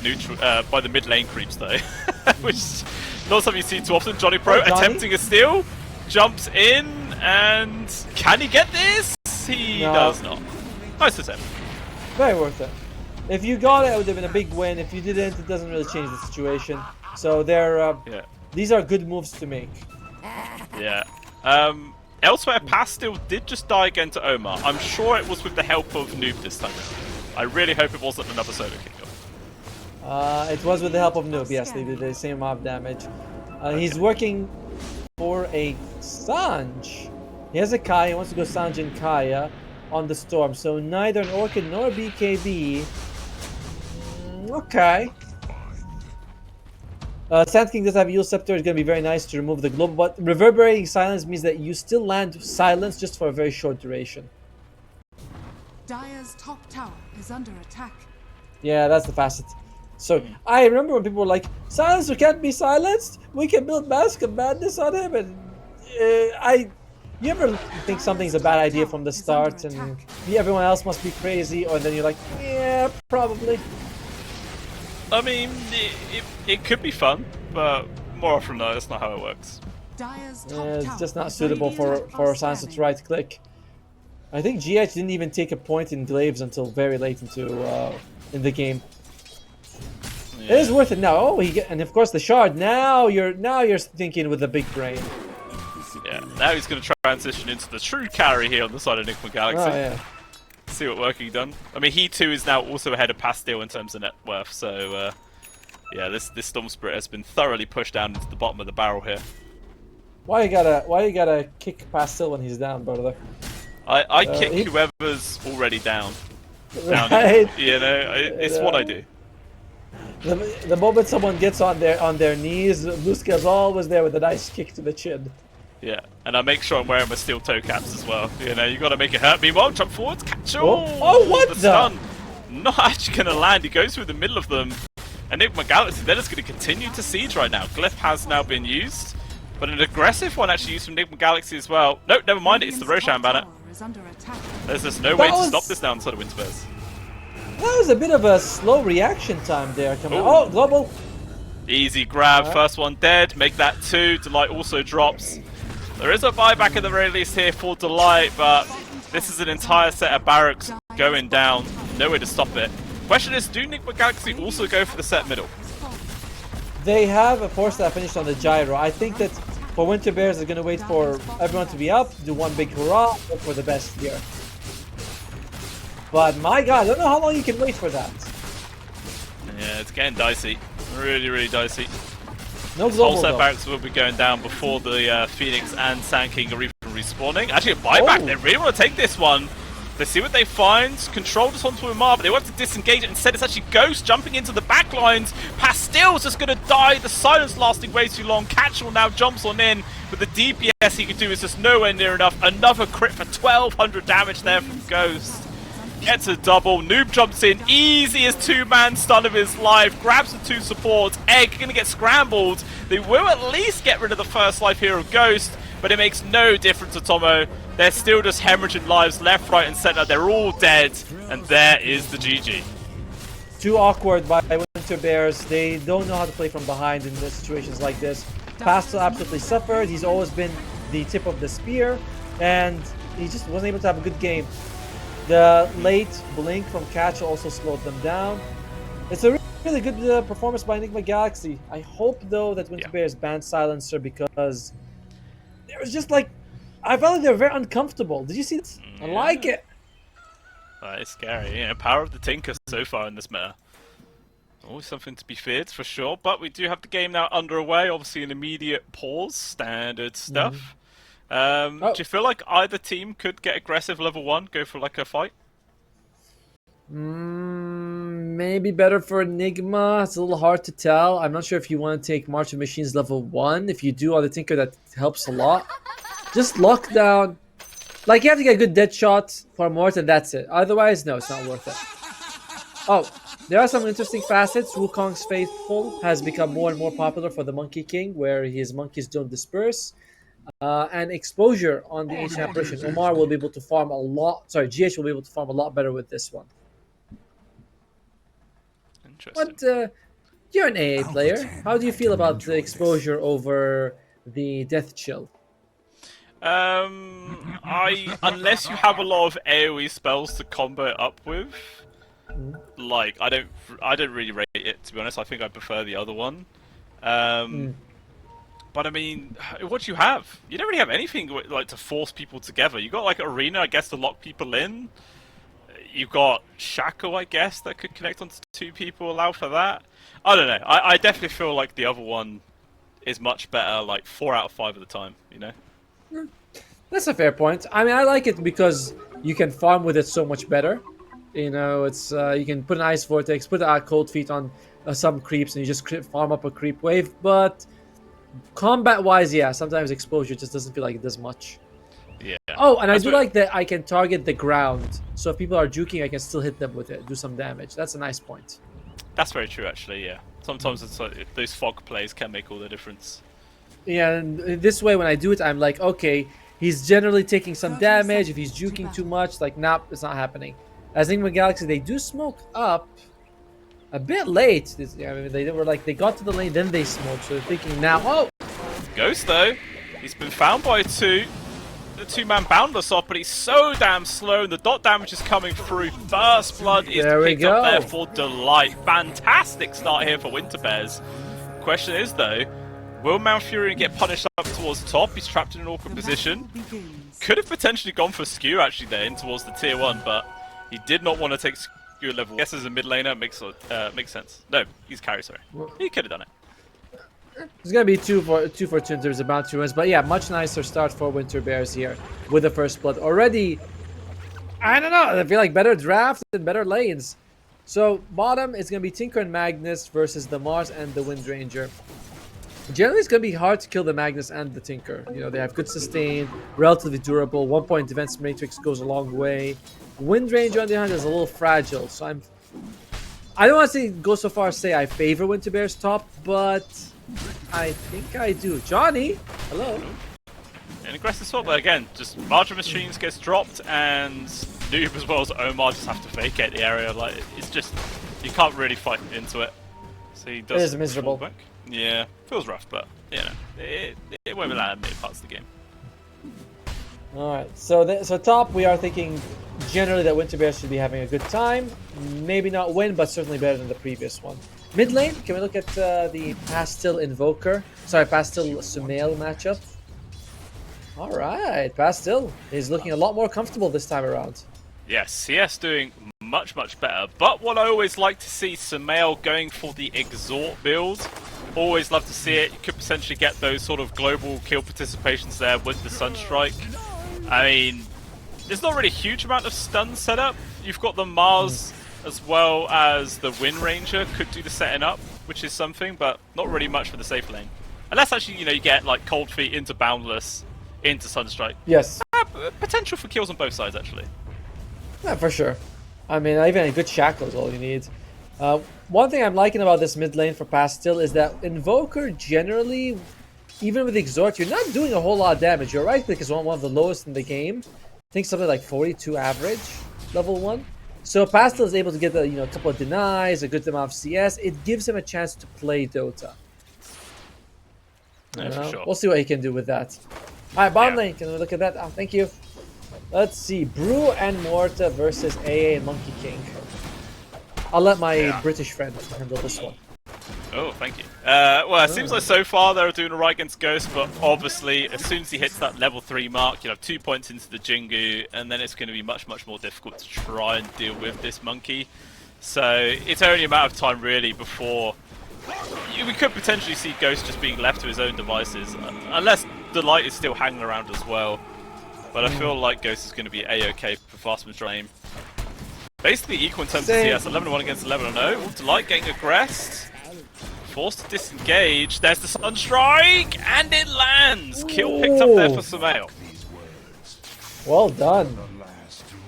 lane creeps, though, which not something you see too often. Johnny Pro attempting a steal, jumps in, and can he get this? He does not. Nice attempt. Very worth it. If you got it, it would have been a big win. If you didn't, it doesn't really change the situation. So these are good moves to make. Yeah. Elsewhere, Pastil did just die again to Omar. I'm sure it was with the help of Noob this time. I really hope it wasn't another solo kill. It was with the help of Noob, yes. They did the same amount of damage. He's working for a Sanj. He has a Kai. He wants to go Sanj and Kaya on the Storm. So neither an Orchid nor a BKB. Okay. Sand King does have Yule Scepter. It's going to be very nice to remove the globe, but reverberating silence means that you still land silence just for a very short duration. Dire's top tower is under attack. Yeah, that's the facet. So I remember when people were like, "Silencer can't be silenced. We can build Mask of Madness on him." And you ever think something's a bad idea from the start, and everyone else must be crazy, or then you're like, "Yeah, probably." I mean, it could be fun, but more often than not, that's not how it works. It's just not suitable for Silencer to right click. I think GH didn't even take a point in Glaives until very late in the game. Yeah. It is worth it now. Oh, and of course the shard. Now you're thinking with a big brain. Yeah. Now he's going to transition into the true carry here on the side of Nigma Galaxy. Oh, yeah. See what work he done. I mean, he too is now also ahead of Pastil in terms of net worth. So yeah, this Storm Spirit has been thoroughly pushed down into the bottom of the barrel here. Why you gotta kick Pastil when he's down, brother? I kick whoever's already down. Right? It's what I do. The moment someone gets on their knees, Luska's always there with a nice kick to the chin. Yeah, and I make sure I'm wearing my steel toe caps as well. You got to make it hurt. Meanwhile, jump forwards, catch all. Oh, what the stun? Not actually going to land. He goes through the middle of them. And Nigma Galaxy, they're just going to continue to siege right now. Glyph has now been used, but an aggressive one actually used from Nigma Galaxy as well. No, never mind. It's the Roshan banner. There's just no way to stop this now inside of Winter Bears. That was a bit of a slow reaction time there. Oh, global. Easy grab. First one dead. Make that 2. Delight also drops. There is a buyback at the very least here for Delight, but this is an entire set of barracks going down. No way to stop it. Question is, do Nigma Galaxy also go for the set middle? They have a force that finished on the gyro. I think that for Winter Bears, they're going to wait for everyone to be up, do one big hurrah, look for the best here. But my god, I don't know how long you can wait for that. Yeah, it's getting dicey. Really, really dicey. No global, whole set barracks will be going down before the Phoenix and Sand King are even respawning. Actually, a buyback. They really want to take this one. They see what they find. Control just onto Umar, but they want to disengage it. Instead, it's actually Ghost jumping into the backlines. Pastel's just going to die. The silence lasting way too long. Catchall now jumps on in, but the DPS he can do is just nowhere near enough. Another crit for 1200 damage there from Ghost. Gets a double. Noob jumps in. Easiest two-man stun of his life. Grabs the two supports. Egg going to get scrambled. They will at least get rid of the first life here of Ghost, but it makes no difference to Tomo. They're still just hemorrhaging lives left, right, and center. They're all dead, and there is the GG. Too awkward by Winter Bears. They don't know how to play from behind in the situations like this. Pastel absolutely suffered. He's always been the tip of the spear, and he just wasn't able to have a good game. The late blink from Catch also slowed them down. It's a really good performance by Nigma Galaxy. I hope, though, that Winter Bears banned Silencer because there was just like, I felt like they were very uncomfortable. Did you see this? I like it. It's scary. Yeah, power of the Tinker so far in this meta. Always something to be feared for sure. But we do have the game now underway. Obviously, an immediate pause, standard stuff. Do you feel like either team could get aggressive level 1, go for like a fight? Maybe better for Nigma. It's a little hard to tell. I'm not sure if you want to take March of Machines level 1. If you do on the Tinker, that helps a lot. Just lockdown. Like, you have to get a good dead shot for Mort, and that's it. Otherwise, no, it's not worth it. Oh, there are some interesting facets. Wukong's Faithful has become more and more popular for the Monkey King, where his monkeys don't disperse. And exposure on the Ancient Apparition. Omar will be able to farm a lot. Sorry, GH will be able to farm a lot better with this one. Interesting. But you're an AA player. How do you feel about the exposure over the Death Chill? Unless you have a lot of AoE spells to combo it up with, like I don't really rate it, to be honest. I think I prefer the other one. But I mean, what do you have? You don't really have anything like to force people together. You got like Arena, I guess, to lock people in. You've got Shackle, I guess, that could connect onto 2 people, allow for that. I don't know. I definitely feel like the other one is much better, like 4 out of 5 of the time, you know? That's a fair point. I mean, I like it because you can farm with it so much better. You know, it's you can put an Ice Vortex, put Cold Feet on some creeps, and you just farm up a creep wave. But combat-wise, yeah, sometimes exposure just doesn't feel like it does much. Yeah. Oh, and I do like that I can target the ground. So if people are juking, I can still hit them with it, do some damage. That's a nice point. That's very true, actually, yeah. Sometimes it's like, those fog plays can make all the difference. Yeah, and this way, when I do it, I'm like, okay, he's generally taking some damage. If he's juking too much, like, nah, it's not happening. As Nigma Galaxy, they do smoke up a bit late. I mean, they were like, they got to the lane, then they smoked. So they're thinking now, oh! Ghost, though, he's been found by 2. The 2-man boundless off, but he's so damn slow, and the dot damage is coming through. First blood is picked up there for Delight. Fantastic start here for Winter Bears. Question is, though, will Malfurion get punished up towards top? He's trapped in an awkward position. Could have potentially gone for Skew, actually, there, in towards the tier 1, but he did not want to take Skew level. I guess as a mid laner, makes sense. No, he's carry, sorry. He could have done it. It's gonna be 2 for 2 in terms of bounty runs, but yeah, much nicer start for Winter Bears here with the first blood. Already, I don't know, I feel like better draft and better lanes. So bottom is gonna be Tinker and Magnus versus the Mars and the Wind Ranger. Generally, it's gonna be hard to kill the Magnus and the Tinker. You know, they have good sustain, relatively durable. 1-point defense matrix goes a long way. Wind Ranger on the other hand is a little fragile, so I don't want to go so far as say I favor Winter Bears top, but I think I do. Johnny, hello. An aggressive swap, but again, just March of Machines gets dropped, and Noob as well as Omar just have to vacate the area. Like, it's just, you can't really fight into it. So he does. It is miserable. Back. Yeah, feels rough, but you know, it won't be that many parts of the game. All right, so top we are thinking generally that Winter Bears should be having a good time. Maybe not win, but certainly better than the previous one. Mid lane, can we look at the Pastel Invoker? Sorry, Pastel Sumail matchup. All right, Pastel is looking a lot more comfortable this time around. Yes, CS doing much better. But what I always like to see, Sumail going for the Exhort build. Always love to see it. You could potentially get those sort of global kill participations there with the Sunstrike. I mean, there's not really a huge amount of stun setup. You've got the Mars as well as the Wind Ranger could do the setting up, which is something, but not really much for the safe lane. Unless actually, you get like Cold Feet into Boundless, into Sunstrike. Yes. Potential for kills on both sides, actually. Yeah, for sure. I mean, even a good Shackle is all you need. One thing I'm liking about this mid lane for Pastil is that Invoker generally, even with Exhort, you're not doing a whole lot of damage. Your right click is one of the lowest in the game. I think something like 42 average, level 1. So Pastil is able to get a couple of denies, a good amount of CS. It gives him a chance to play Dota. Yeah, for sure. We'll see what he can do with that. Alright, bottom lane. Can we look at that? Oh, thank you. Let's see. Brew and Morta versus AA and Monkey King. I'll let my British friend handle this one. Oh, thank you. Well, it seems like so far they're doing alright against Ghost, but obviously as soon as he hits that level 3 mark, you'll have 2 points into the Jingu, and then it's going to be much more difficult to try and deal with this Monkey. So it's only a matter of time really before we could potentially see Ghost just being left to his own devices, unless the light is still hanging around as well. But I feel like Ghost is going to be a-okay for vast majority. Basically equal in terms of CS, 11-1 against 11-0. Delight getting aggressed. Forced to disengage. There's the Sunstrike, and it lands! Kill picked up there for Sumail. Well done.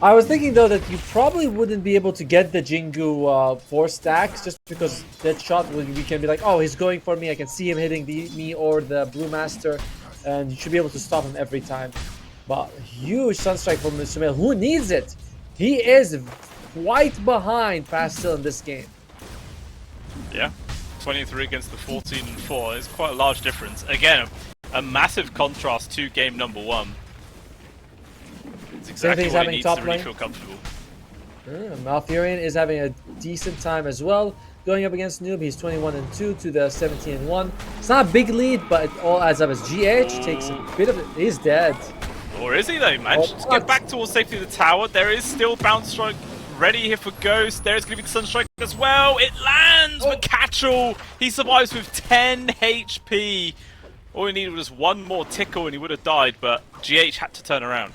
I was thinking though that you probably wouldn't be able to get the Jingu 4 stacks just because that shot we can be like, oh, he's going for me. I can see him hitting me or the Brewmaster, and you should be able to stop him every time. But huge Sunstrike from Sumail. Who needs it? He is quite behind Pastil in this game. Yeah, 23 against the 14-4. It's quite a large difference. Again, a massive contrast to game number 1. It's exactly what he needs to really feel comfortable. Malfurion is having a decent time as well. Going up against Noob, he's 21-2 to the 17-1. It's not a big lead, but it all adds up as GH takes a bit of it. He's dead. Or is he though? Managed to get back towards safety of the tower. There is still Bounce Strike ready here for Ghost. There's going to be the Sunstrike as well. It lands, but Catchall, he survives with 10 HP. All he needed was one more tickle and he would have died, but GH had to turn around.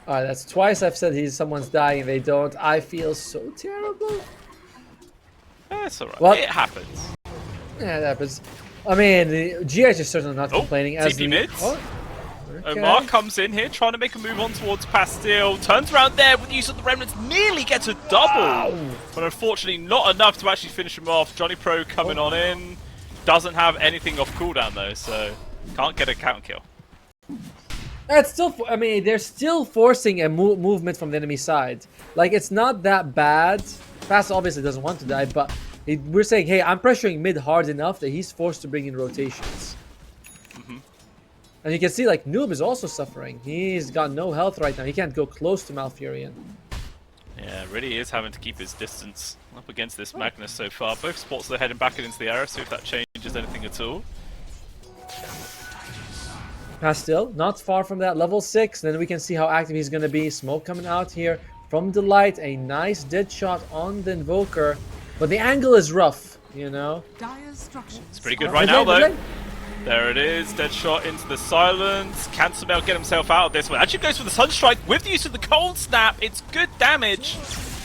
Alright, that's twice I've said someone's dying and they don't. I feel so terrible. It's alright. Well, it happens. Yeah, it happens. I mean, GH is certainly not complaining. As TP mids. Okay. Omar comes in here, trying to make a move on towards Pastil. Turns around there with the use of the Remnants, nearly gets a double. But unfortunately not enough to actually finish him off. Johnny Pro coming on in. Doesn't have anything off cooldown though, so can't get a counter kill. That's still, I mean, they're still forcing a movement from the enemy side. Like, it's not that bad. Pastil obviously doesn't want to die, but we're saying, hey, I'm pressuring mid hard enough that he's forced to bring in rotations. And you can see, like, Noob is also suffering. He's got no health right now. He can't go close to Malfurion. Yeah, really is having to keep his distance up against this Magnus so far. Both spots are heading back into the area, see if that changes anything at all. Pastil, not far from that, level 6. Then we can see how active he's going to be. Smoke coming out here from Delight. A nice dead shot on the Invoker. But the angle is rough, you know. It's pretty good right now, though. There it is, dead shot into the silence. Can Sumail get himself out of this one? Actually goes for the Sunstrike with the use of the Cold Snap. It's good damage,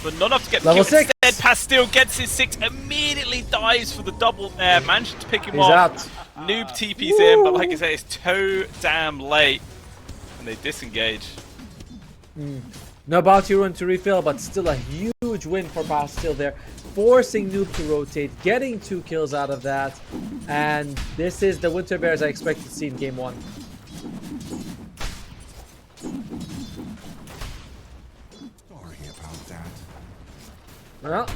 but not enough to get the kill. Instead, Pastil gets his 6, immediately dies for the double there. Managed to pick him off. Noob TP's in, but like I said, it's too damn late. And they disengage. No bounty rune to refill, but still a huge win for Pastil there. Forcing Noob to rotate, getting 2 kills out of that. And this is the Winter Bears I expect to see in game 1. Sorry about that. Well,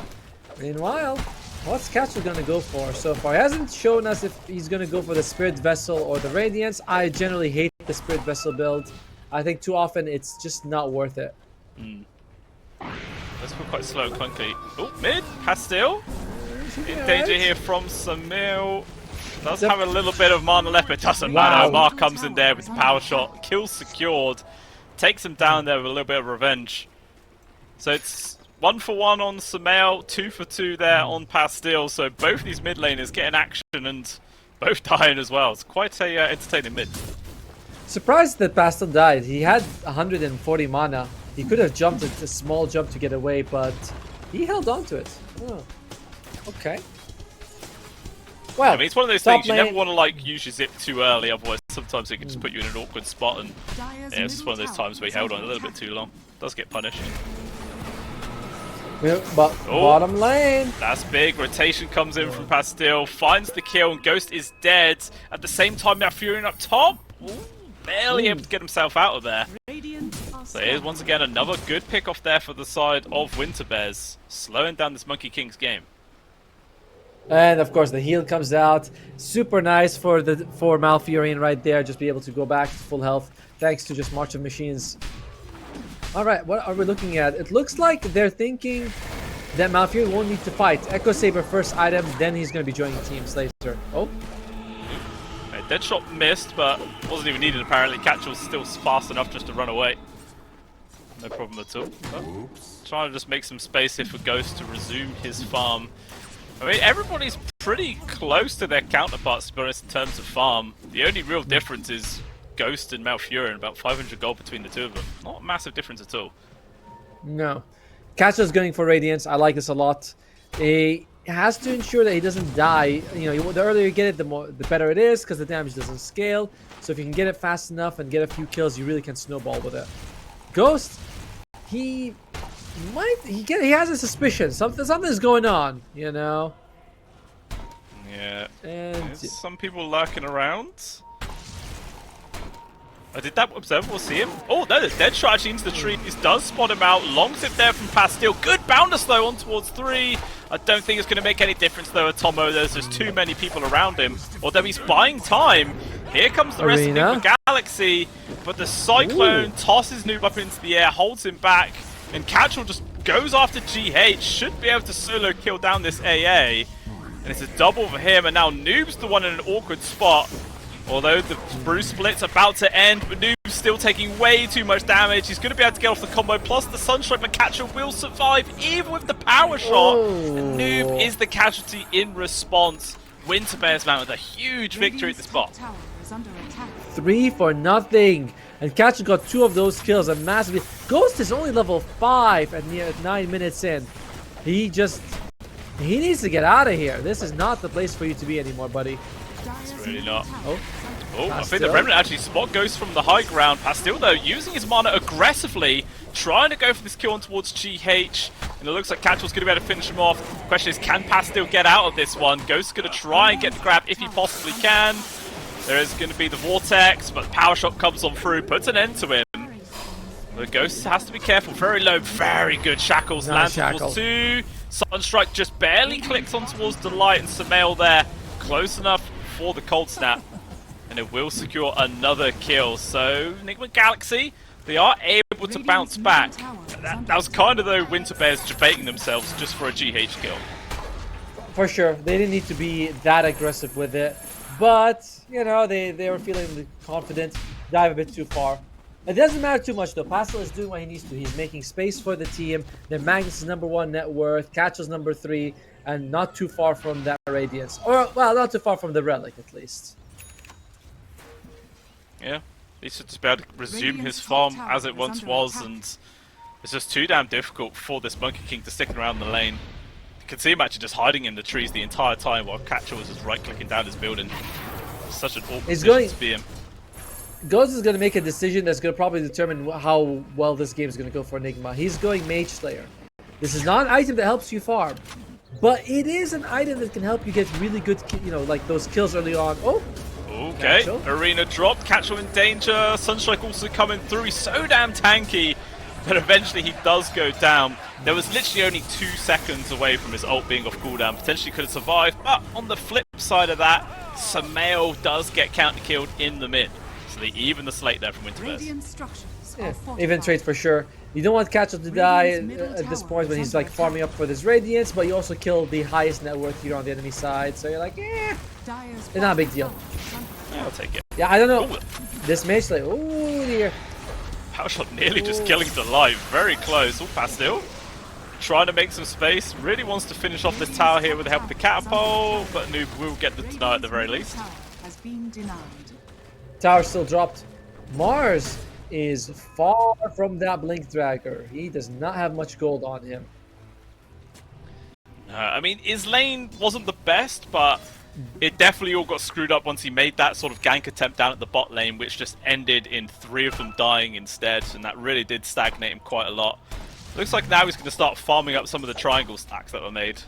meanwhile, what's Catchall gonna go for so far? He hasn't shown us if he's gonna go for the Spirit Vessel or the Radiance. I generally hate the Spirit Vessel build. I think too often it's just not worth it. Let's go quite slow, clunky. Oh, mid, Pastil. In danger here from Sumail. Does have a little bit of mana left, but it doesn't matter. Omar comes in there with the power shot. Kill secured. Takes him down there with a little bit of revenge. So it's 1 for 1 on Sumail, 2 for 2 there on Pastil. So both these mid laners getting action and both dying as well. It's quite a entertaining mid. Surprised that Pastel died. He had 140 mana. He could have jumped a small jump to get away, but he held on to it. Oh. Okay. Well, I mean, it's one of those top things you lane- never want to like use your zip too early, otherwise sometimes it can just put you in an awkward spot, and Dire's yeah, it's just one of those middle times where you tower held on a is little under bit too long. Does get punished. Yeah, but Oh. bottom lane. That's big. Rotation comes in from Pastil, finds the kill, and Ghost is dead. At the same time, now Furion up top. Ooh, barely able to get himself out of there. Radiant are So here's once again another good pick off there for the side of Winter Bears, slowing down this Monkey King's game. And of course the heal comes out. Super nice for Malfurion right there. Just be able to go back to full health thanks to just March of Machines. Alright, what are we looking at? It looks like they're thinking that Malfurion won't need to fight. Echo Saber first item, then he's going to be joining teams later. Oh, Okay, Deadshot missed, but wasn't even needed apparently. Catch was still fast enough just to run away. No problem at all. Oh, trying to just make some space here for Ghost to resume his farm. I mean, everybody's pretty close to their counterparts, to be honest, in terms of farm. The only real difference is Ghost and Malfurion, about 500 gold between the two of them. Not a massive difference at all. no. Catcher's going for Radiance. I like this a lot. He has to ensure that he doesn't die. You know, the earlier you get it, the better it is, because the damage doesn't scale. So if you can get it fast enough and get a few kills, you really can snowball with it. Ghost, he has a suspicion. Something's going on, you know. Yeah. And There's some people lurking around. Oh, did that observer see him? Oh, no, there's Deadshot actually into the tree. This does spot him out. Long zip there from Pastil. Good bounder slow on towards 3. I don't think it's going to make any difference though at Tomo. There's just too many people around him. Although he's buying time. Here comes the rest of Nigma Galaxy. But the Cyclone tosses Noob up into the air, holds him back. And Catchall just goes after GH. Should be able to solo kill down this AA. And it's a double for him. And now Noob's the one in an awkward spot. Although the Bruce split's about to end, but Noob's still taking way too much damage. He's going to be able to get off the combo, plus the Sunstrike, but Catcher will survive, even with the power shot. And Noob is the casualty in response. Winter Bears man with a huge victory at the spot. tower is under attack. 3-0. And Catcher got 2 of those kills, and massively. Ghost is only level 5 at 9 minutes in. He needs to get out of here. This is not the place for you to be anymore, buddy. Dire's really middle not. tower Oh, I think Pastil. the Remnant actually spot Ghost from the high ground. Pastil, though, using his mana aggressively, trying to go for this kill on towards GH. And it looks like Catchall's going to be able to finish him off. Question is, can Pastil get out of this one? Ghost's going to try and get the grab if he possibly can. There is going to be the Vortex, but Power Shot comes on through, puts an end to him. The Ghost has to be careful. Very low, very good Shackles. Nice Lands towards Shackle. 2. Sunstrike just barely clicks on towards Delight and Samael there. Close enough for the Cold Snap. And it will secure another kill. So, Nigma Galaxy, they are able to bounce back. That was kind of, though, Winter Bears debating themselves just for a GH kill. For sure, they didn't need to be that aggressive with it, but you know they were feeling confident. Dive a bit too far. It doesn't matter too much though. Pastel is doing what he needs to. He's making space for the team. Then Magnus is #1 net worth. Catchell's #3, and not too far from that Radiance, or well, not too far from the Relic at least. Yeah, he should just be able to resume his farm as it once was, and it's just too damn difficult for this Monkey King to stick around the lane. You can see him actually just hiding in the trees the entire time while Catcher was just right-clicking down his building. Such an awkward position to be in. Ghost is going to make a decision that's going to probably determine how well this game is going to go for Nigma. He's going Mage Slayer. This is not an item that helps you farm, but it is an item that can help you get really good, you know, like those kills early on. Oh, okay, Catchall. Arena dropped, Catchall in danger, Sunstrike also coming through, he's so damn tanky, but eventually he does go down. There was literally only 2 seconds away from his ult being off cooldown, potentially could have survived, but on the flip side of that, Samael does get counter-killed in the mid. So they even the slate there from Winter Bears. Radiant structures yeah, are fortified. even trade for sure. You don't want Catchell to die Radiant's middle at this tower point when is he's under like farming up for this Radiance, but you also kill the highest net worth hero on the enemy side, so you're like, eh, Dire's it's not a big deal. tower is under Yeah, I'll take it. Yeah, I don't know. Ooh, This Mage Slayer, oh dear. Power Shot nearly just killing Delight, very close. Oh, Pastil trying to make some space, really wants to finish off this tower here with the help of the catapult, but Noob will get the deny at the very least. Tower has been denied. Tower still dropped. Mars is far from that Blink Dragger. He does not have much gold on him. I mean, his lane wasn't the best, but it definitely all got screwed up once he made that sort of gank attempt down at the bot lane, which just ended in 3 of them dying instead, and that really did stagnate him quite a lot. Looks like now he's going to start farming up some of the triangle stacks that were made.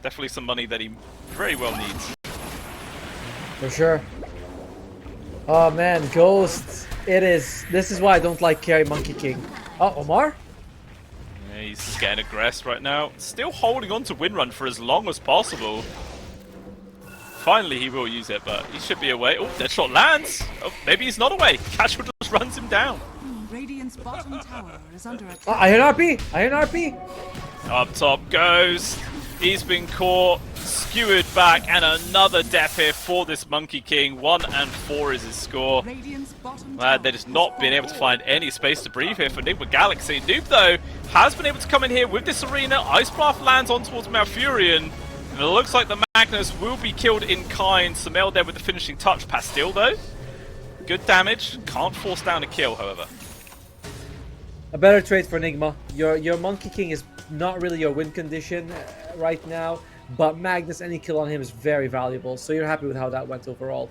Definitely some money that he very well needs. For sure. Oh man, Ghost. It is. This is why I don't like carry Monkey King. Oh, Omar? Yeah, he's just getting aggressed right now. Still holding on to Windrun for as long as possible. Finally, he will use it, but he should be away. Oh, Deadshot lands. Oh, maybe he's not away. Casual just runs him down. Radiant's bottom tower is under attack. Oh, I hear an RP. I hear an RP. Up top goes. He's been caught, skewered back, and another death here for this Monkey King. 1 and 4 is his score. Radiant's bottom They've just not been able to find any space to breathe here for Nigma Galaxy. Noob, though, has been able to come in here with this arena. Ice Blast lands on towards Malfurion. And it looks like the Magnus will be killed in kind. Sumail there with the finishing touch. Pastille, though, good damage. Can't force down a kill, however. A better trade for Nigma. Your Monkey King is not really your win condition right now, but Magnus, any kill on him is very valuable. So you're happy with how that went overall.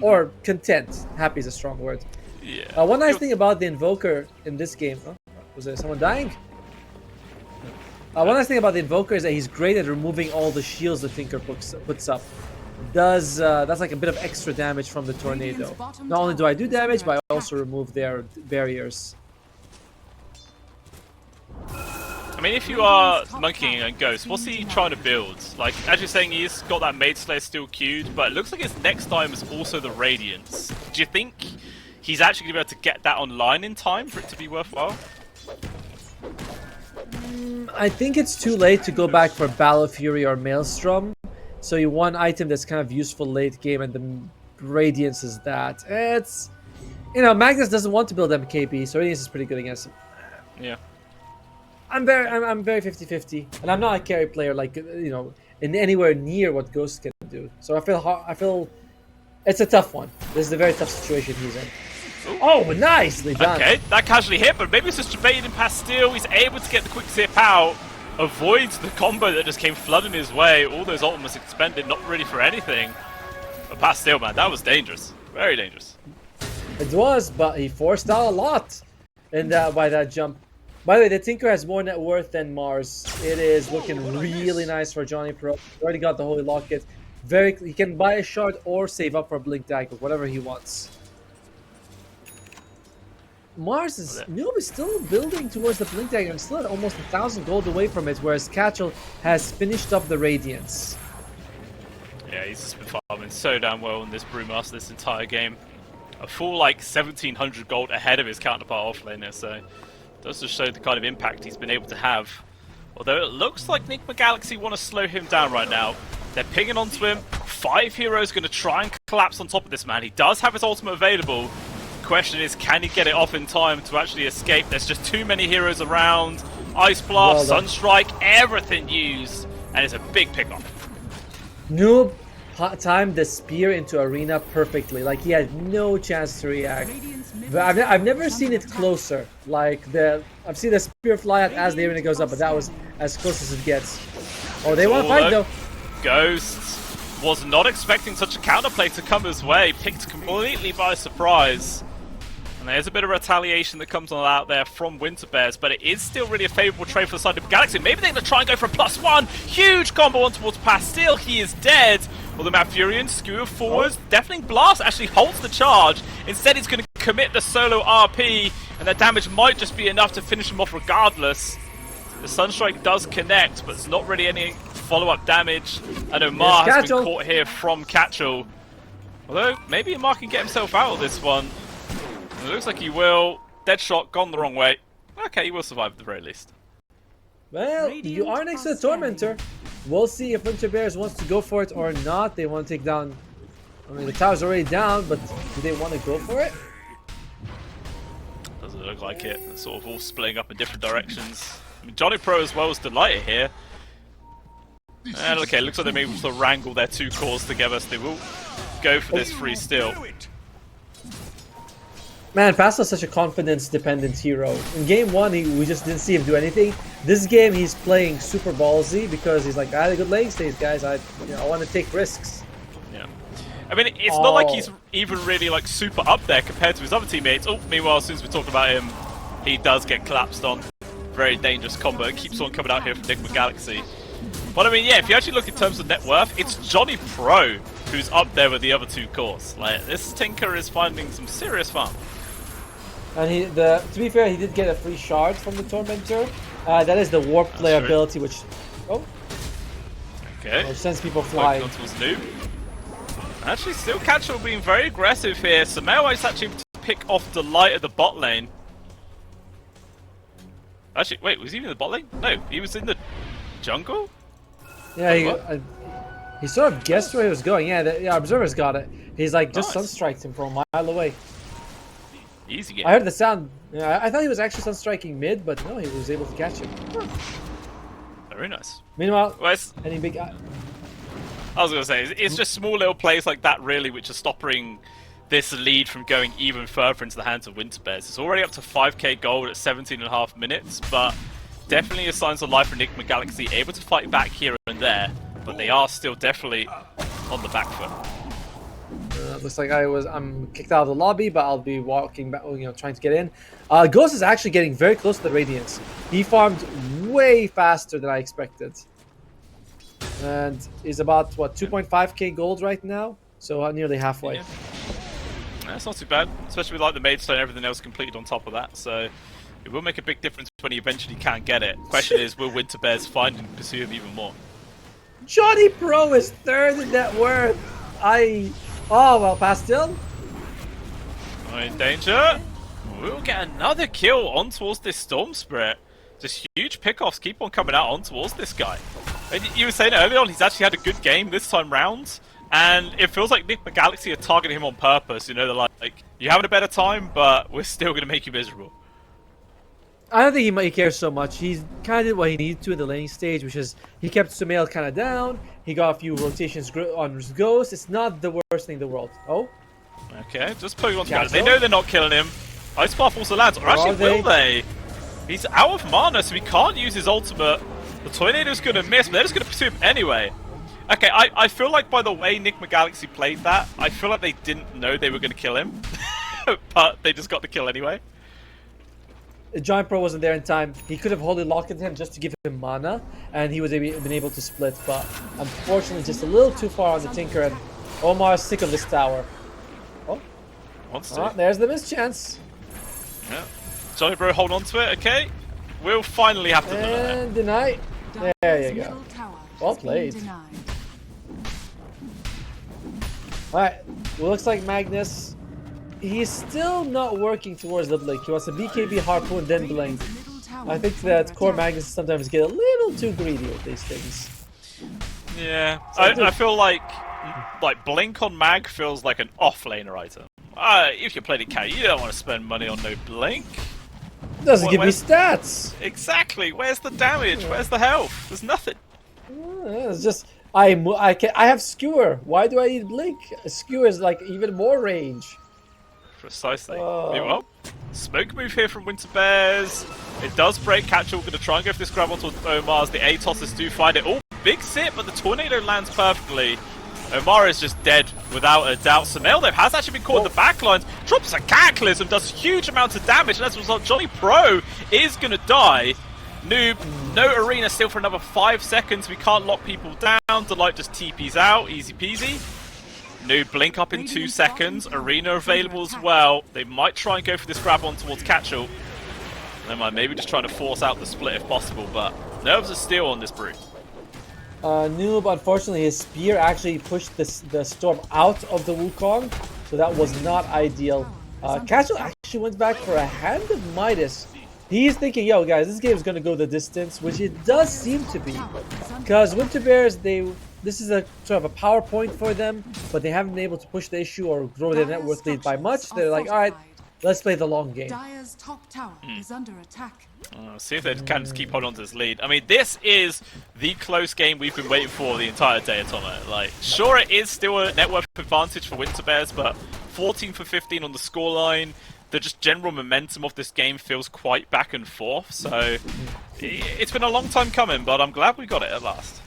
Or content. Happy is a strong word. Yeah. One nice thing about the Invoker in this game... Oh, was there someone dying? One nice thing about the Invoker is that he's great at removing all the shields the Tinker puts up. That's like a bit of extra damage from the Tornado. Not only do I do damage, but I also remove their barriers. I mean, if you are monkeying and Ghost, what's he trying to build? Like, as you're saying, he's got that Maid Slayer still queued, but it looks like his next time is also the Radiance. Do you think he's actually going to be able to get that online in time for it to be worthwhile? I think it's too late to go back for Battle Fury or Maelstrom. So you want an item that's kind of useful late game, and the Radiance is that. It's... You know, Magnus doesn't want to build MKB, so Radiance is pretty good against him. Yeah. I'm very 50-50, and I'm not a carry player like, you know, in anywhere near what Ghost can do. So I feel it's a tough one. This is a very tough situation he's in. Ooh. Oh, nicely done. Okay, that casually hit, but maybe it's just debated in Pastille. He's able to get the quick zip out, avoids the combo that just came flooding his way. All those ultimates expended, not ready for anything. But Pastille, man, that was dangerous. Very dangerous. It was, but he forced out a lot in by that jump. By the way, the Tinker has more net worth than Mars. It is looking really nice for Johnny Pro. He already got the Holy Locket. He can buy a shard or save up for Blink Dagger, whatever he wants. Mars is Noob is still building towards the Blink Dagger and still at almost 1,000 gold away from it, whereas Catchel has finished up the Radiance. Yeah, he's just been farming so damn well in this Brewmaster this entire game. A full like 1,700 gold ahead of his counterpart offlaner, so does just show the kind of impact he's been able to have. Although it looks like Nigma Galaxy want to slow him down right now. They're pinging onto him. 5 heroes going to try and collapse on top of this man. He does have his ultimate available. Question is, can he get it off in time to actually escape? There's just too many heroes around. Ice Blast, Sunstrike, everything used. And it's a big pickoff. Noob timed the spear into Arena perfectly. Like, he had no chance to react. But I've never seen it closer. Like, I've seen the spear fly out as the arena goes up, but that was as close as it gets. Oh, they want to fight, though. Ghost was not expecting such a counterplay to come his way. Picked completely by surprise. And there's a bit of retaliation that comes on out there from Winter Bears, but it is still really a favourable trade for the side of Galaxy. Maybe they're going to try and go for a +1. Huge combo on towards Pastille. He is dead. Well, the Malfurion skewer forwards. Deafening Blast actually holds the charge. Instead, he's going to commit the solo RP, and that damage might just be enough to finish him off regardless. The Sunstrike does connect, but it's not really any follow-up damage. And Omar has been caught here from Catchel. Although, maybe Omar can get himself out of this one. It looks like he will. Deadshot gone the wrong way. Okay, he will survive at the very least. Well, you are next to the Tormentor. We'll see if Winter Bears wants to go for it or not. They want to take down... I mean, the tower's already down, but do they want to go for it? Doesn't look like it. They're sort of all splitting up in different directions. I mean, Johnny Pro as well is delighted here. And okay, looks like they're able to wrangle their 2 cores together, so they will go for this free still. Man, Pastel's such a confidence-dependent hero. In game 1, we just didn't see him do anything. This game, he's playing super ballsy because he's like, I had a good lane stage, guys. I want to take risks. Yeah. I mean, it's not like he's even really like super up there compared to his other teammates. Oh, meanwhile, as soon as we talk about him, he does get collapsed on. Very dangerous combo. It keeps on coming out here from Nigma Galaxy. But I mean, yeah, if you actually look in terms of net worth, it's Johnny Pro who's up there with the other two cores. Like, this Tinker is finding some serious fun. And to be fair, he did get a free shard from the Tormentor. That is the warp player ability, which which sends people flying. Onto his noob. Actually, still Catcher being very aggressive here. Sameo is actually able to pick off the light of the bot lane. Actually, wait, was he in the bot lane? No, he was in the jungle? Yeah, he sort of guessed where he was going. Yeah, Observer's got it. He's like, just sunstriked him from a mile away. Easy game. I heard the sound. Yeah, I thought he was actually sunstriking mid, but no, he was able to catch him. Very nice. Meanwhile, well, any big... I was going to say, it's just small little plays like that, really, which are stopping this lead from going even further into the hands of Winter Bears. It's already up to 5k gold at 17.5 minutes, but definitely a signs of life for Nigma Galaxy, able to fight back here and there, but they are still definitely on the back foot. Looks like I'm kicked out of the lobby, but I'll be walking back, trying to get in. Ghost is actually getting very close to the Radiance. He farmed way faster than I expected. And he's about, what, 2.5k gold right now? So nearly halfway. Yeah. That's not too bad, especially with like the Maidstone and everything else completed on top of that. So it will make a big difference when he eventually can get it. Question is, will Winter Bears find and pursue him even more? Johnny Pro is third in net worth. Oh, well, Pastel. In danger. We'll get another kill on towards this Storm Spirit. Just huge pickoffs keep on coming out on towards this guy. And you were saying earlier on, he's actually had a good game this time round. And it feels like Nigma Galaxy are targeting him on purpose. You know, they're like, you're having a better time, but we're still going to make you miserable. I don't think he cares so much. He's kind of did what he needed to in the laning stage, which is he kept Sumail kind of down. He got a few rotations on his Ghost. It's not the worst thing in the world. Oh? Okay, just putting on together. They know they're not killing him. Ice Path also lands. Or actually, will they? He's out of mana, so he can't use his ultimate. The Tornado's going to miss, but they're just going to pursue him anyway. Okay, I feel like by the way Nigma Galaxy played that, I feel like they didn't know they were going to kill him. But they just got the kill anyway. Giant Pro wasn't there in time. He could have wholly locked into him just to give him mana, and he would have been able to split, but unfortunately just a little too far on the Tinker, and Omar's sick of this tower. Oh, there's the mischance. Yeah. Johnny Bro, hold on to it, okay? We'll finally have to deny. There you go. Well played. Alright, well, looks like Magnus, he's still not working towards the blink. He wants a BKB Harpoon, then blink. I think that core Magnus sometimes get a little too greedy with these things. Yeah, so I feel like blink on Mag feels like an off-laner item. If you're playing a carry, you don't want to spend money on no blink. Doesn't give me stats. Exactly. Where's the damage? Where's the health? There's nothing. It's just I have Skewer. Why do I need blink? Skewer is like even more range. Precisely. Meanwhile, smoke move here from Winter Bears. It does break. Catcher going to try and go for this grab onto Omar's. The Atosses do find it. Oh, big sit, but the Tornado lands perfectly. Omar is just dead without a doubt. Sumail though has actually been caught in the backlines. Drops a Cataclysm, does huge amounts of damage, and as a result, Johnny Pro is going to die. Noob, no arena still for another 5 seconds. We can't lock people down. Delight just TP's out. Easy peasy. Noob blink up in 2 seconds. Arena available as well. They might try and go for this grab on towards Catchall. They might maybe just trying to force out the split if possible, but nerves are still on this Brute. Noob, unfortunately, his spear actually pushed the storm out of the Wukong, so that was not ideal. Catchall actually went back for a Hand of Midas. He's thinking, yo guys, this game is going to go the distance, which it does seem to be. Because Winter Bears, this is a sort of a power point for them, but they haven't been able to push the issue or grow their net worth lead by much. They're like, alright, let's play the long game. Dire's top tower is under attack. See if they can just keep holding on to this lead. I mean, this is the close game we've been waiting for the entire day, Atomo. Like, sure, it is still a net worth advantage for Winter Bears, but 14 for 15 on the scoreline. the just general momentum of this game feels quite back and forth. So it's been a long time coming, but I'm glad we got it at last.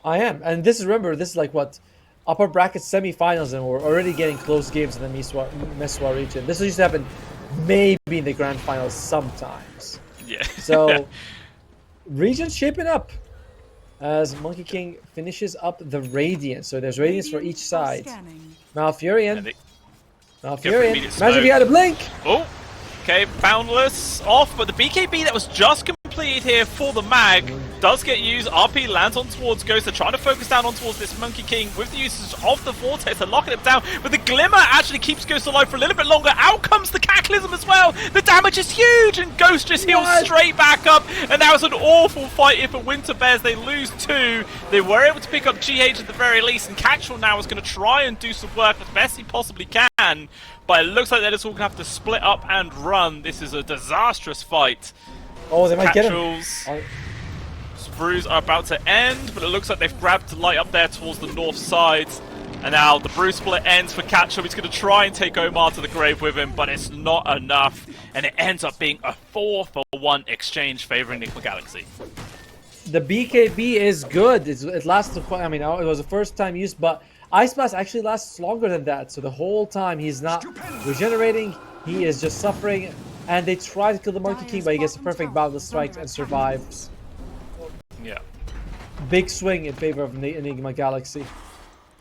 I am, and this is, remember, this is like what, upper bracket semifinals, and we're already getting close games in the MESWA region. This used to happen maybe in the grand finals sometimes. Yeah. So region's shaping up as Monkey King finishes up the Radiance. So there's Radiance for each side. Malfurion. Imagine if he had a blink. Oh, okay, Boundless off, but the BKB that was just completed here for the mag does get used. RP lands on towards Ghost. They're trying to focus down on towards this Monkey King with the usage of the Vortex. They're locking it down, but the Glimmer actually keeps Ghost alive for a little bit longer. Out comes the Cataclysm as well. The damage is huge, and Ghost just heals straight back up. And that was an awful fight here for Winter Bears. They lose 2. They were able to pick up GH at the very least, and Catchall now is going to try and do some work as best he possibly can. But it looks like they're just all going to have to split up and run. This is a disastrous fight. Oh, they might get him. Catchall's brews are about to end, but it looks like they've grabbed light up there towards the north side. And now the brew split ends for Catchall. He's going to try and take Omar to the grave with him, but it's not enough. And it ends up being a 4-for-1 exchange favoring Nigma Galaxy. The BKB is good. It lasted quite, I mean, it was a first time use, but Ice Blast actually lasts longer than that. So the whole time he's not regenerating, he is just suffering. And they try to kill the Monkey King, but he gets a perfect Boundless Strike and survives. Yeah. Big swing in favor of Enigma Galaxy.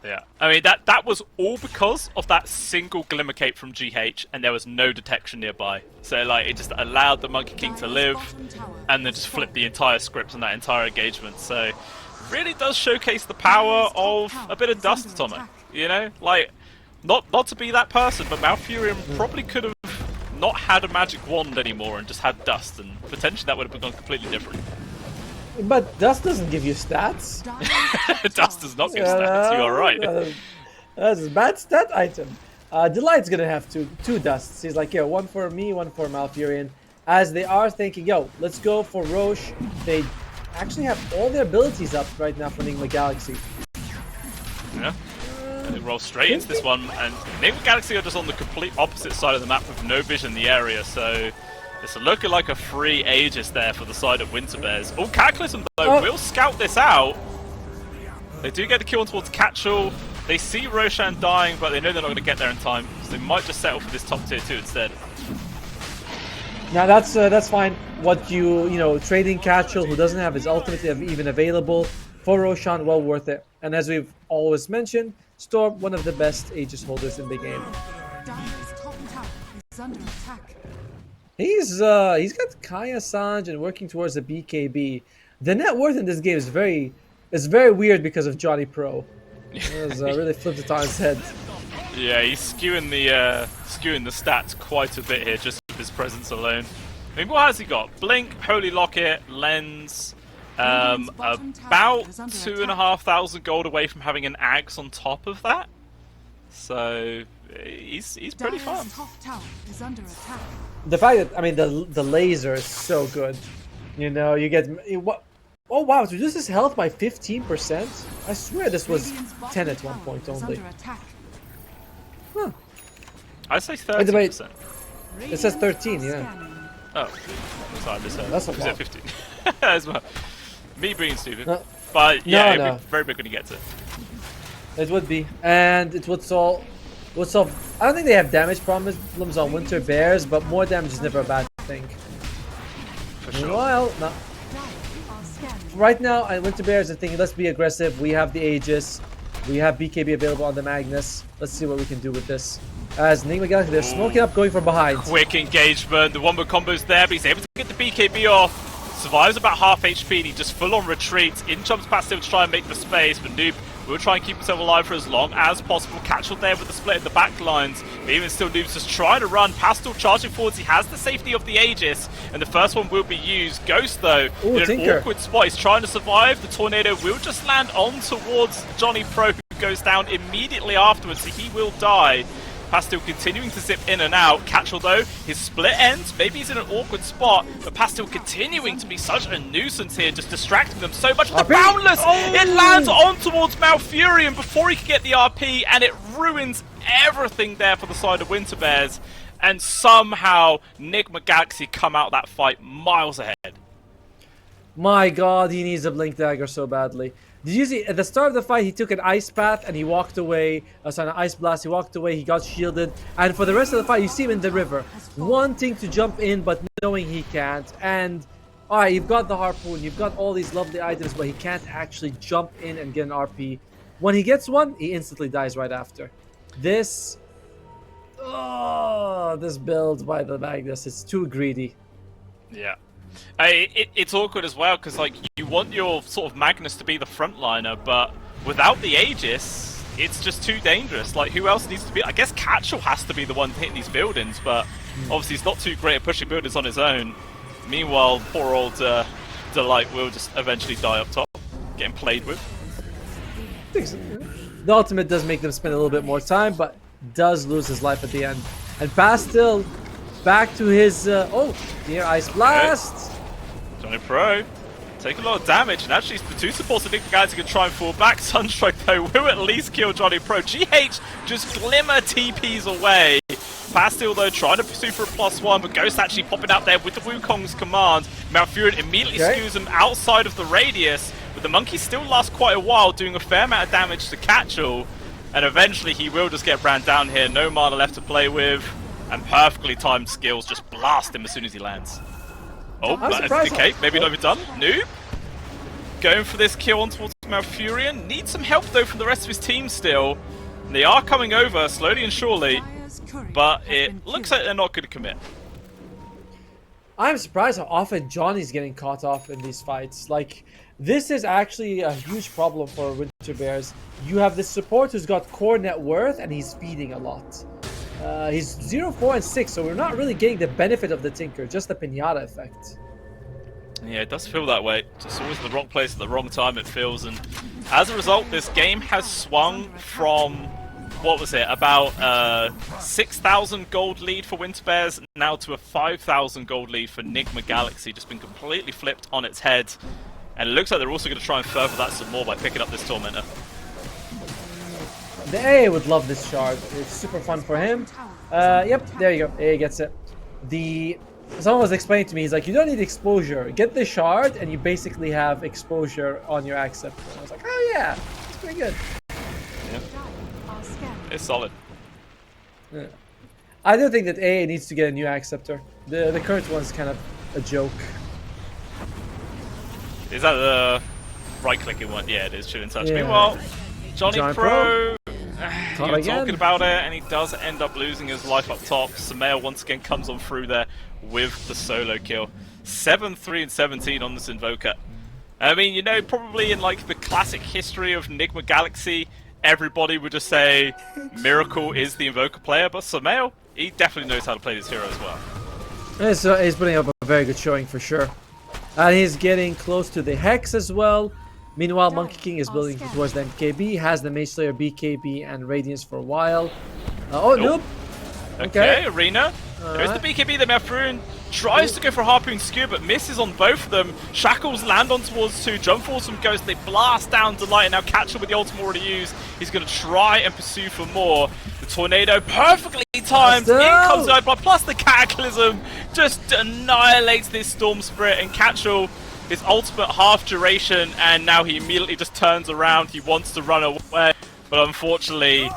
Yeah. I mean, that was all because of that single Glimmer Cape from GH, and there was no detection nearby. So, like, it just allowed the Monkey King to live, and then just flipped the entire script on that entire engagement. So, really does showcase the power of a bit of dust on it. You know? Like, not to be that person, but Malfurion probably could have not had a magic wand anymore and just had dust, and potentially that would have gone completely different. But dust doesn't give you stats. Dust does not give stats, you are right. That's a bad stat item. Delight's gonna have two dusts. He's like, yo, one for me, one for Malfurion. As they are thinking, yo, let's go for Roche. They actually have all their abilities up right now for Nigma Galaxy. Yeah. And they roll straight into this one, and Nigma Galaxy are just on the complete opposite side of the map with no vision in the area, so it's looking like a free Aegis there for the side of Winter Bears. Oh, Cataclysm though will scout this out. They do get the kill on towards Catchall. They see Roshan dying, but they know they're not going to get there in time, so they might just settle for this top tier 2 instead. Now that's fine. What you know, trading Catchall, who doesn't have his ultimate even available, for Roshan, well worth it. And as we've always mentioned, Storm, one of the best Aegis holders in the game. Dire's top tower is under attack. He's got Kaya Sanj and working towards the BKB. The net worth in this game is very weird because of Johnny Pro. It was, really flipped it on his head. Yeah, he's skewing the stats quite a bit here just with his presence alone. I mean, what has he got? Blink, Holy Locket, Lens, about 2,500 gold away from having an Axe on top of that. So he's pretty fun. Top tower is under attack. The fact that, I mean, the laser is so good. You know, you get what? Oh wow, so this is health by 15%. I swear this was 10 at one point only. Huh. I say 30%. It says 13, yeah. Oh, sorry, I misheard. That's a Is lot. it 15? As well. Me being stupid. But yeah, it'd be very big when he gets it. It would be, and it would solve. I don't think they have damage problems on Winter Bears, but more damage is never a bad thing. For sure. Meanwhile, no. Right now, Winter Bears are thinking, let's be aggressive. We have the Aegis. We have BKB available on the Magnus. Let's see what we can do with this. As Nigma Galaxy, they're smoking up, going from behind. Quick engagement. The wombo combo's there, but he's able to get the BKB off. Survives about half HP, and he just full-on retreats. In jumps Pastil to try and make the space, but Noob will try and keep himself alive for as long as possible. Catchall there with the split in the back lines. But even still, Noob's just trying to run. Pastil charging forwards. He has the safety of the Aegis, and the first one will be used. Ghost, though, in an awkward spot. He's trying to survive. The tornado will just land on towards Johnny Pro, who goes down immediately afterwards, so he will die. Pastil continuing to zip in and out. Catchall though, his split ends. Maybe he's in an awkward spot, but Pastil continuing to be such a nuisance here, just distracting them so much. The Boundless! It lands on towards Malfurion before he can get the RP, and it ruins everything there for the side of Winter Bears. and somehow Nigma Galaxy come out that fight miles ahead. My god, he needs a Blink Dagger so badly. Did you see, at the start of the fight, he took an Ice Path and he walked away. Sorry, an Ice Blast, he walked away, he got shielded. And for the rest of the fight, you see him in the river, wanting to jump in, but knowing he can't. And, alright, you've got the Harpoon, you've got all these lovely items, but he can't actually jump in and get an RP. When he gets one, he instantly dies right after. This... Oh, this build by the Magnus, it's too greedy. Yeah. It's awkward as well, because like you want your sort of Magnus to be the frontliner, but without the Aegis, it's just too dangerous. Like, who else needs to be? I guess Catchell has to be the one hitting these buildings, but obviously he's not too great at pushing buildings on his own. Meanwhile, poor old Delight will just eventually die up top, getting played with. The ultimate does make them spend a little bit more time, but does lose his life at the end. And Pastel back to his near Ice Blast. Johnny Pro take a lot of damage, and actually the two supports of Nigma Galaxy can try and fall back. Sunstrike though will at least kill Johnny Pro. GH just glimmer TPs away. Pastel though trying to pursue for a +1, but Ghost actually popping out there with the Wukong's command. Malfurion immediately skews him outside of the radius, but the monkey still lasts quite a while, doing a fair amount of damage to Catchell. And eventually he will just get ran down here, no mana left to play with, and perfectly timed skills just blast him as soon as he lands. Oh, okay, maybe not even done. Noob going for this kill on towards Malfurion. Needs some help though from the rest of his team still. And they are coming over slowly and surely, but it looks like they're not going to commit. I'm surprised how often Johnny's getting caught off in these fights. Like, this is actually a huge problem for Winter Bears. You have this support who's got core net worth and he's feeding a lot. He's 0, 4, and 6, so we're not really getting the benefit of the Tinker, just the Pinata effect. Yeah, it does feel that way. Just always in the wrong place at the wrong time, it feels. And as a result, this game has swung from, what was it, about 6,000 gold lead for Winter Bears, now to a 5,000 gold lead for Nigma Galaxy. Just been completely flipped on its head. And it looks like they're also going to try and further that some more by picking up this Tormentor. The AA would love this shard. It's super fun for him. Yep, there you go. AA gets it. Someone was explaining to me, he's like, you don't need exposure. Get the shard and you basically have exposure on your Acceptor. I was like, oh yeah, it's pretty good. Yeah. It's solid. Yeah. I do think that AA needs to get a new Acceptor. The current one's kind of a joke. Is that the right-clicking one? Yeah, it is. Chill and touch. Yeah. Meanwhile, Johnny Pro, you were again. talking about it, and he does end up losing his life up top. Sumail once again comes on through there with the solo kill. 7, 3, and 17 on this Invoker. I mean, you know, probably in like the classic history of Nigma Galaxy, everybody would just say Miracle is the Invoker player, but Sumail, he definitely knows how to play this hero as well. So he's putting up a very good showing for sure. And he's getting close to the Hex as well. Meanwhile, Monkey King is building towards the MKB, has the Mage Slayer BKB and Radiance for a while. Nope. Okay, Arena. There's the BKB, the Malfurion tries to go for Harpoon Skew, but misses on both of them. Shackles land on towards 2, Jump Force from Ghost, they blast down Delight, and now Catchell with the ultimate already used. He's going to try and pursue for more. The Tornado perfectly timed, in comes the Blood, plus the Cataclysm just annihilates this Storm Spirit, and Catchell, his ultimate half duration, and now he immediately just turns around, he wants to run away, but unfortunately,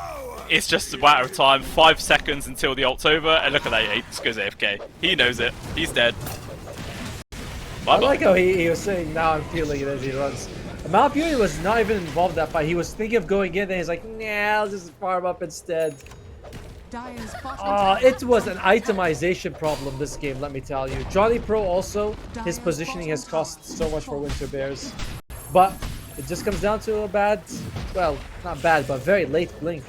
it's just a matter of time. 5 seconds until the ult's over, and look at that, he just goes AFK. He knows it. He's dead. I like how he was saying, now I'm feeling it as he runs. Malfurion was not even involved in that fight. He was thinking of going in, then he's like, nah, I'll just farm up instead. It was an itemization problem this game, let me tell you. Johnny Pro also, his positioning has cost so much for Winter Bears. But it just comes down to a bad, well, not bad, but very late blink.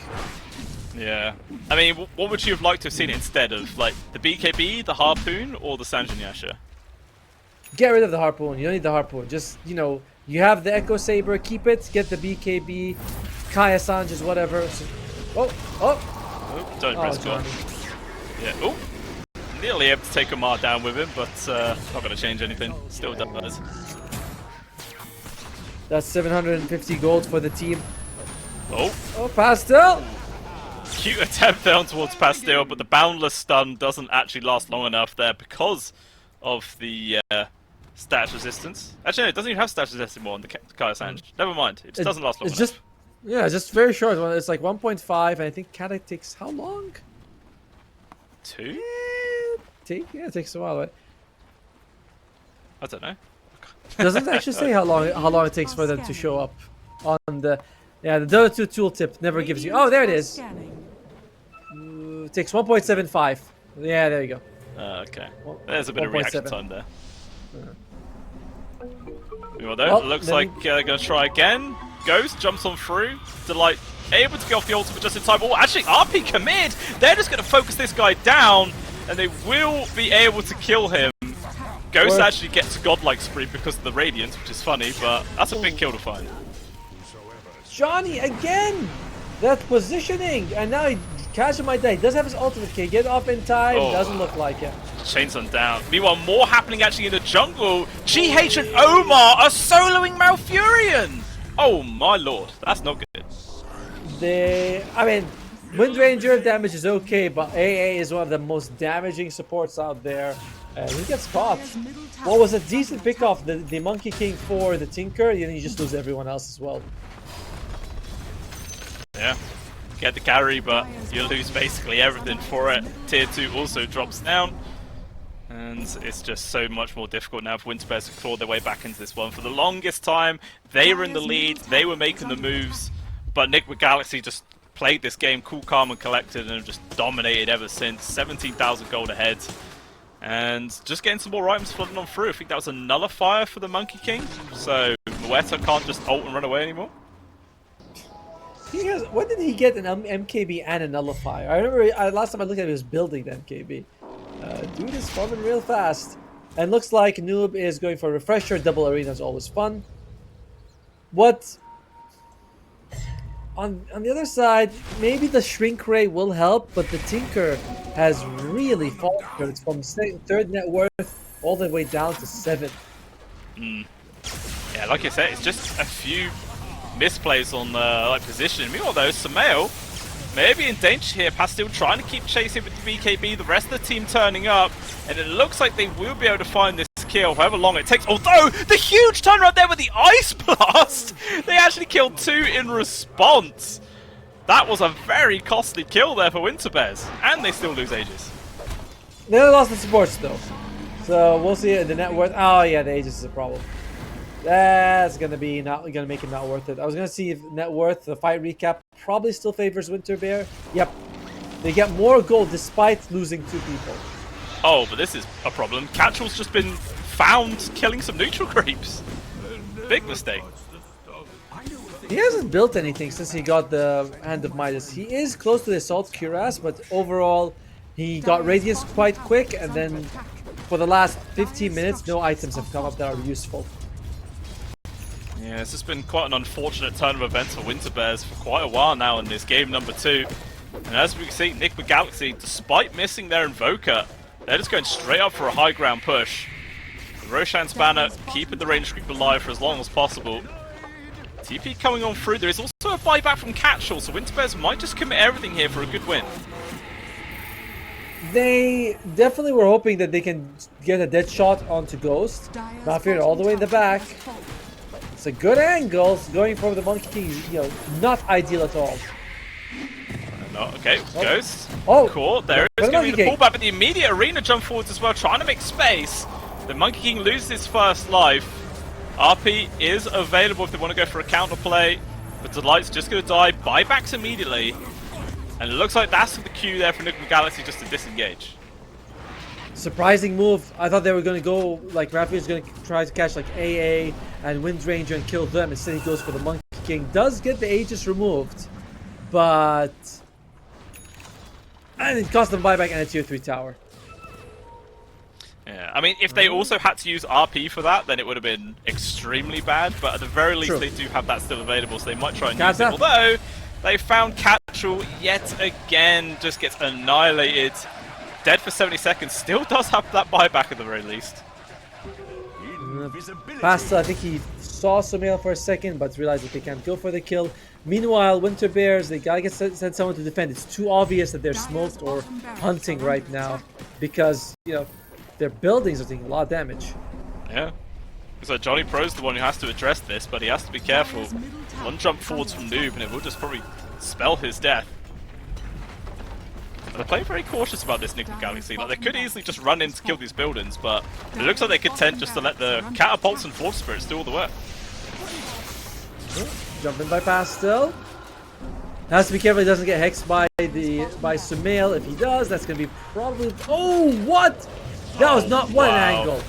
Yeah. I mean, what would you have liked to have seen instead of, like, the BKB, the Harpoon, or the Sanjin Yasha? Get rid of the Harpoon. You don't need the Harpoon. Just, you know, you have the Echo Saber, keep it, get the BKB, Kaya Sanjis, whatever. So, Don't press go. Yeah, oh! Nearly able to take Amar down with him, but not going to change anything. Still does. That's 750 gold for the team. Oh, Pastel! Cute attempt down towards Pastil, but the boundless stun doesn't actually last long enough there because of the status resistance. Actually, no, it doesn't even have status resistance anymore on the Kaya Sanj. Never mind, it just doesn't last long enough. Yeah, just very short. It's like 1.5, and I think Kata takes how long? 2? It takes a while, right? I don't know. Doesn't actually say how long it takes for them to show up on the the Dota2 tooltip never gives you. Oh, there it is. It takes 1.75. Yeah, there you go. Okay. There's a bit of 1.7. reaction time there. Meanwhile, though, it looks like they're going to try again. Ghost jumps on through. Delight able to get off the ultimate just in time. Oh, actually, RP commit. They're just going to focus this guy down, and they will be able to kill him. Ghost actually gets a godlike spree because of the radiance, which is funny, but that's a big kill to find. Johnny again! That positioning! And now Kaja might die. He does have his ultimate. Can he get off in time? Doesn't look like it. Chains on down. Meanwhile, more happening actually in the jungle. GH and Omar are soloing Malfurion! Oh my lord, that's not good. I mean, Wind Ranger damage is okay, but AA is one of the most damaging supports out there. He gets caught. What was a decent pick off the Monkey King for the Tinker, and you just lose everyone else as well. Yeah, get the carry, but you lose basically everything for it. Tier 2 also drops down, and it's just so much more difficult now for Winterbears to claw their way back into this one. For the longest time, they were in the lead, they were making the moves, but Nigma Galaxy just played this game cool, calm, and collected, and have just dominated ever since. 17,000 gold ahead. And just getting some more items flooding on through. I think that was a nullifier for the Monkey King. So Moeta can't just ult and run away anymore. When did he get an MKB and a nullifier? I remember last time I looked at it, he was building the MKB. Dude is farming real fast. And looks like Noob is going for a refresher. Double arena is always fun. What? On the other side, maybe the shrink ray will help, but the Tinker has really faltered from third net worth all the way down to 7. Yeah, like I said, it's just a few misplays on the position. Meanwhile, though, Samael maybe in danger here. Pastil trying to keep chasing with the BKB. The rest of the team turning up, and it looks like they will be able to find this kill, however long it takes. Although the huge turn right there with the Ice Blast, they actually killed 2 in response. That was a very costly kill there for Winterbears, and they still lose Aegis. They lost the supports though, so we'll see the net worth. Oh yeah, the Aegis is a problem. That's gonna make it not worth it. I was gonna see if net worth, the fight recap probably still favors Winterbear. Yep, they get more gold despite losing 2 people. Oh, but this is a problem. Catchall's just been found killing some neutral creeps. Big mistake. He hasn't built anything since he got the Hand of Midas. He is close to the Assault Cuirass, but overall, he got Radiance quite quick, and then for the last 15 minutes, no items have come up that are useful. Yeah, this has been quite an unfortunate turn of events for Winterbears for quite a while now in this game number 2. And as we can see, Nigma Galaxy, despite missing their Invoker, they're just going straight up for a high ground push. The Roshan's banner keeping the range creep alive for as long as possible. TP coming on through. There is also a buyback from Catchall, so Winterbears might just commit everything here for a good win. They definitely were hoping that they can get a dead shot onto Ghost. Malfurion all the way in the back. It's a good angle. Going for the Monkey King, not ideal at all. No, okay, Ghost. Oh, caught. There is going to be the pullback, but the immediate arena jump forwards as well, trying to make space. The Monkey King loses his first life. RP is available if they want to go for a counterplay, but Delight's just going to die. Buybacks immediately. And it looks like that's the cue there for Nigma Galaxy just to disengage. Surprising move. I thought they were going to go, like, Raphael's going to try to catch, like, AA and Wind Ranger and kill them. Instead, he goes for the Monkey King. Does get the Aegis removed, but... And it cost them buyback and a tier 3 tower. Yeah, I mean, if they also had to use RP for that, then it would have been extremely bad. But at the very least, they do have that still available, so they might try and use it. Although, they found Catchall yet again, just gets annihilated. Dead for 70 seconds, still does have that buyback at the very least. Invisibility. Pasta, I think he saw Sumail for a second, but realized that they can't go for the kill. Meanwhile, Winter Bears, they gotta send someone to defend. It's too obvious that they're smoked or hunting right now because, you know, their buildings are taking a lot of damage. Yeah. So Johnny Pro's the one who has to address this, but he has to be careful. One jump forwards from Noob and it will just probably spell his death. But they're playing very cautious about this Nigma Galaxy. Like, they could easily just run in to kill these buildings, but it looks like they content just to let the catapults and force spirits do all the work. Jump in by Pastel. Has to be careful he doesn't get hexed by Sumail. If he does, that's gonna be probably. Oh, what? That was not one angle.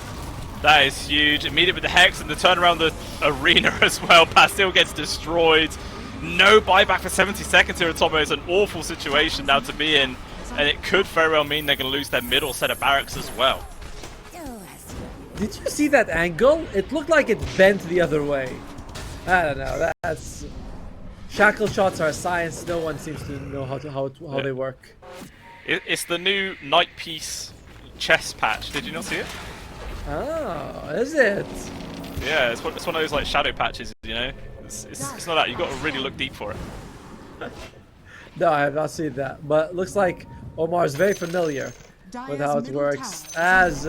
That is huge. Immediate with the hex and the turn around the arena as well. Pastel gets destroyed. No buyback for 70 seconds here at Tomo. It's an awful situation now to be in, and it could very well mean they're going to lose their middle set of barracks as well. Did you see that angle? It looked like it bent the other way. I don't know. That's shackle shots are a science. No one seems to know how they work. It's the new Night Piece chest patch. Did you not see it? Oh, is it? Yeah, it's one of those like shadow patches. You know, it's not that. You've got to really look deep for it. No, I have not seen that. But it looks like Omar is very familiar with how it works. As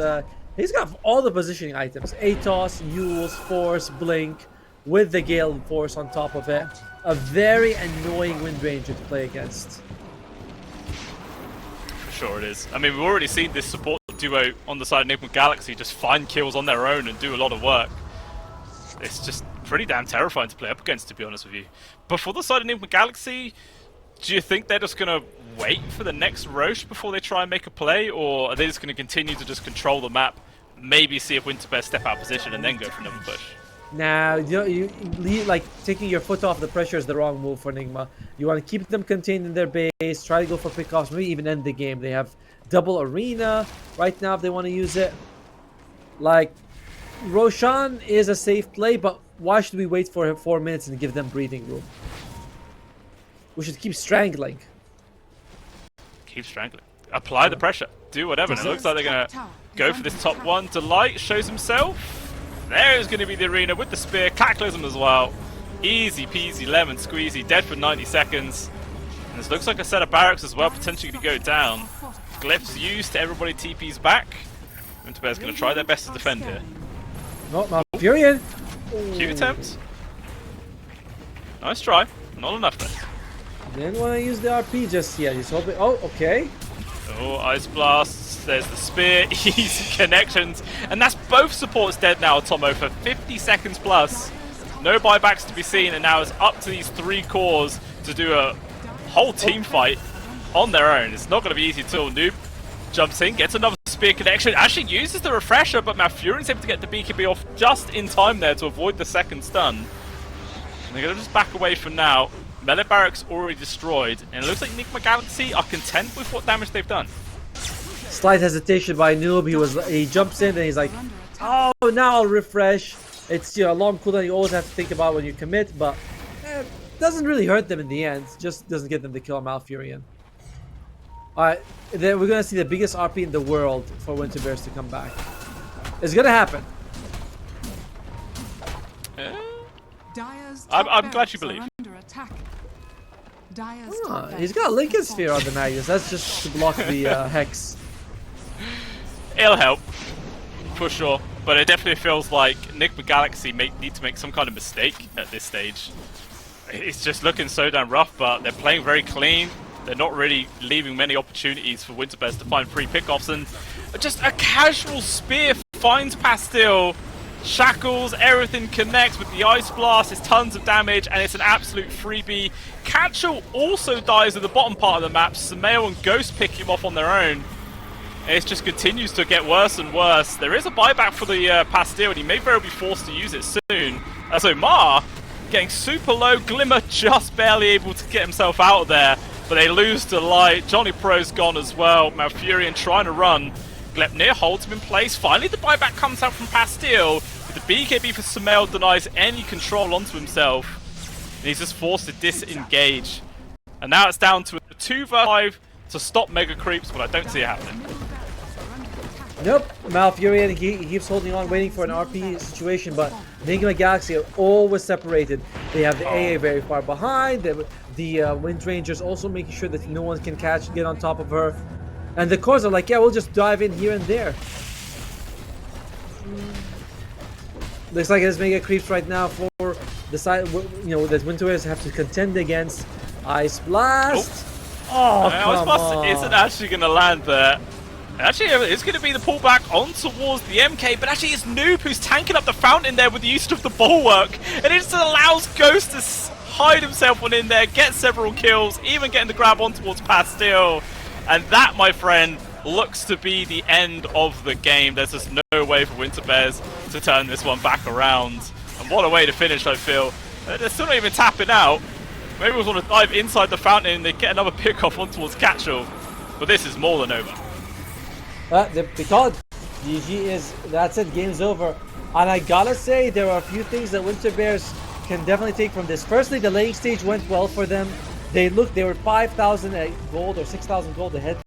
he's got all the positioning items: Atos, Mules, Force, Blink, with the Gale Force on top of it. A very annoying Wind Ranger to play against. For sure it is. I mean, we've already seen this support duo on the side of Nigma Galaxy just find kills on their own and do a lot of work. It's just pretty damn terrifying to play up against, to be honest with you. But for the side of Nigma Galaxy, do you think they're just going to wait for the next Roche before they try and make a play, or are they just going to continue to just control the map, maybe see if Winterbear step out of position and then go for another push? Now, you like taking your foot off the pressure is the wrong move for Nigma. You want to keep them contained in their base, try to go for pickoffs, maybe even end the game. They have double arena right now if they want to use it. Like, Roshan is a safe play, but why should we wait for 4 minutes and give them breathing room? We should keep strangling. Keep strangling. Apply the pressure. Do whatever. And it looks like they're going to go for this top one. Delight shows himself. There's going to be the arena with the spear. Cataclysm as well. Easy peasy, lemon squeezy. Dead for 90 seconds. And this looks like a set of barracks as well, potentially to go down. Glyphs used, everybody TP's back. Winterbear's going to try their best to defend here. Not Malfurion. Cute attempt. Nice try. Not enough though. Didn't want to use the RP just yet. He's hoping. Oh, okay. Oh, Ice Blasts. There's the spear. Easy connections. And that's both supports dead now, Tomo, for 50 seconds plus. No buybacks to be seen, and now it's up to these 3 cores to do a whole team fight on their own. It's not going to be easy at all. Noob jumps in, gets another spear connection, actually uses the refresher, but Malfurion's able to get the BKB off just in time there to avoid the second stun. And they're going to just back away for now. Melee Barracks already destroyed, and it looks like Nigma Galaxy are content with what damage they've done. Slight hesitation by Noob. He jumps in and he's like, oh, now I'll refresh. It's, you know, a long cooldown you always have to think about when you commit, but doesn't really hurt them in the end. Just doesn't get them to kill on Malfurion. Alright, we're gonna see the biggest RP in the world for Winter Bears to come back. It's gonna happen. I'm glad you believe. He's got a Lincoln Sphere on the Magnus. That's just to block the Hex. It'll help, for sure. But it definitely feels like Nigma Galaxy need to make some kind of mistake at this stage. It's just looking so damn rough, but they're playing very clean. They're not really leaving many opportunities for Winterbears to find free pickoffs, and just a casual spear finds Pastil. Shackles, everything connects with the Ice Blast, it's tons of damage, and it's an absolute freebie. Catchel also dies at the bottom part of the map. Sumail and Ghost pick him off on their own. And it just continues to get worse and worse. There is a buyback for the Pastil, and he may very well be forced to use it soon. As Omar getting super low, Glimmer just barely able to get himself out of there. But they lose to Light. Johnny Pro's gone as well. Malfurion trying to run. Glepnir holds him in place. Finally, the buyback comes out from Pastil. But the BKB for Sumail denies any control onto himself. And he's just forced to disengage. And now it's down to a 2v5 to stop Mega Creeps, but I don't see it happening. Nope, Malfurion, he keeps holding on, waiting for an RP situation, but Nigma Galaxy are always separated. They have the AA very far behind, the Wind Rangers also making sure that no one can get on top of her. And the cores are like, yeah, we'll just dive in here and there. Looks like there's mega creeps right now for the side, you know, that Wind Warriors have to contend against. Ice Blast! Oh, come on! Isn't actually going to land there. Actually, it's going to be the pullback on towards the MK, but actually it's Noob who's tanking up the fountain there with the use of the bulwark, and it just allows Ghost to hide himself on in there, get several kills, even getting the grab on towards Pastille, and that, my friend, looks to be the end of the game. There's just no way for Winter Bears to turn this one back around, and what a way to finish, I feel. They're still not even tapping out. Maybe we want to dive inside the fountain and they get another pick off on towards Catchall, but this is more than over. Because GG is, that's it, game's over. And I gotta say, there are a few things that Winter Bears can definitely take from this. Firstly, the laning stage went well for them. They were 5,000 gold or 6,000 gold ahead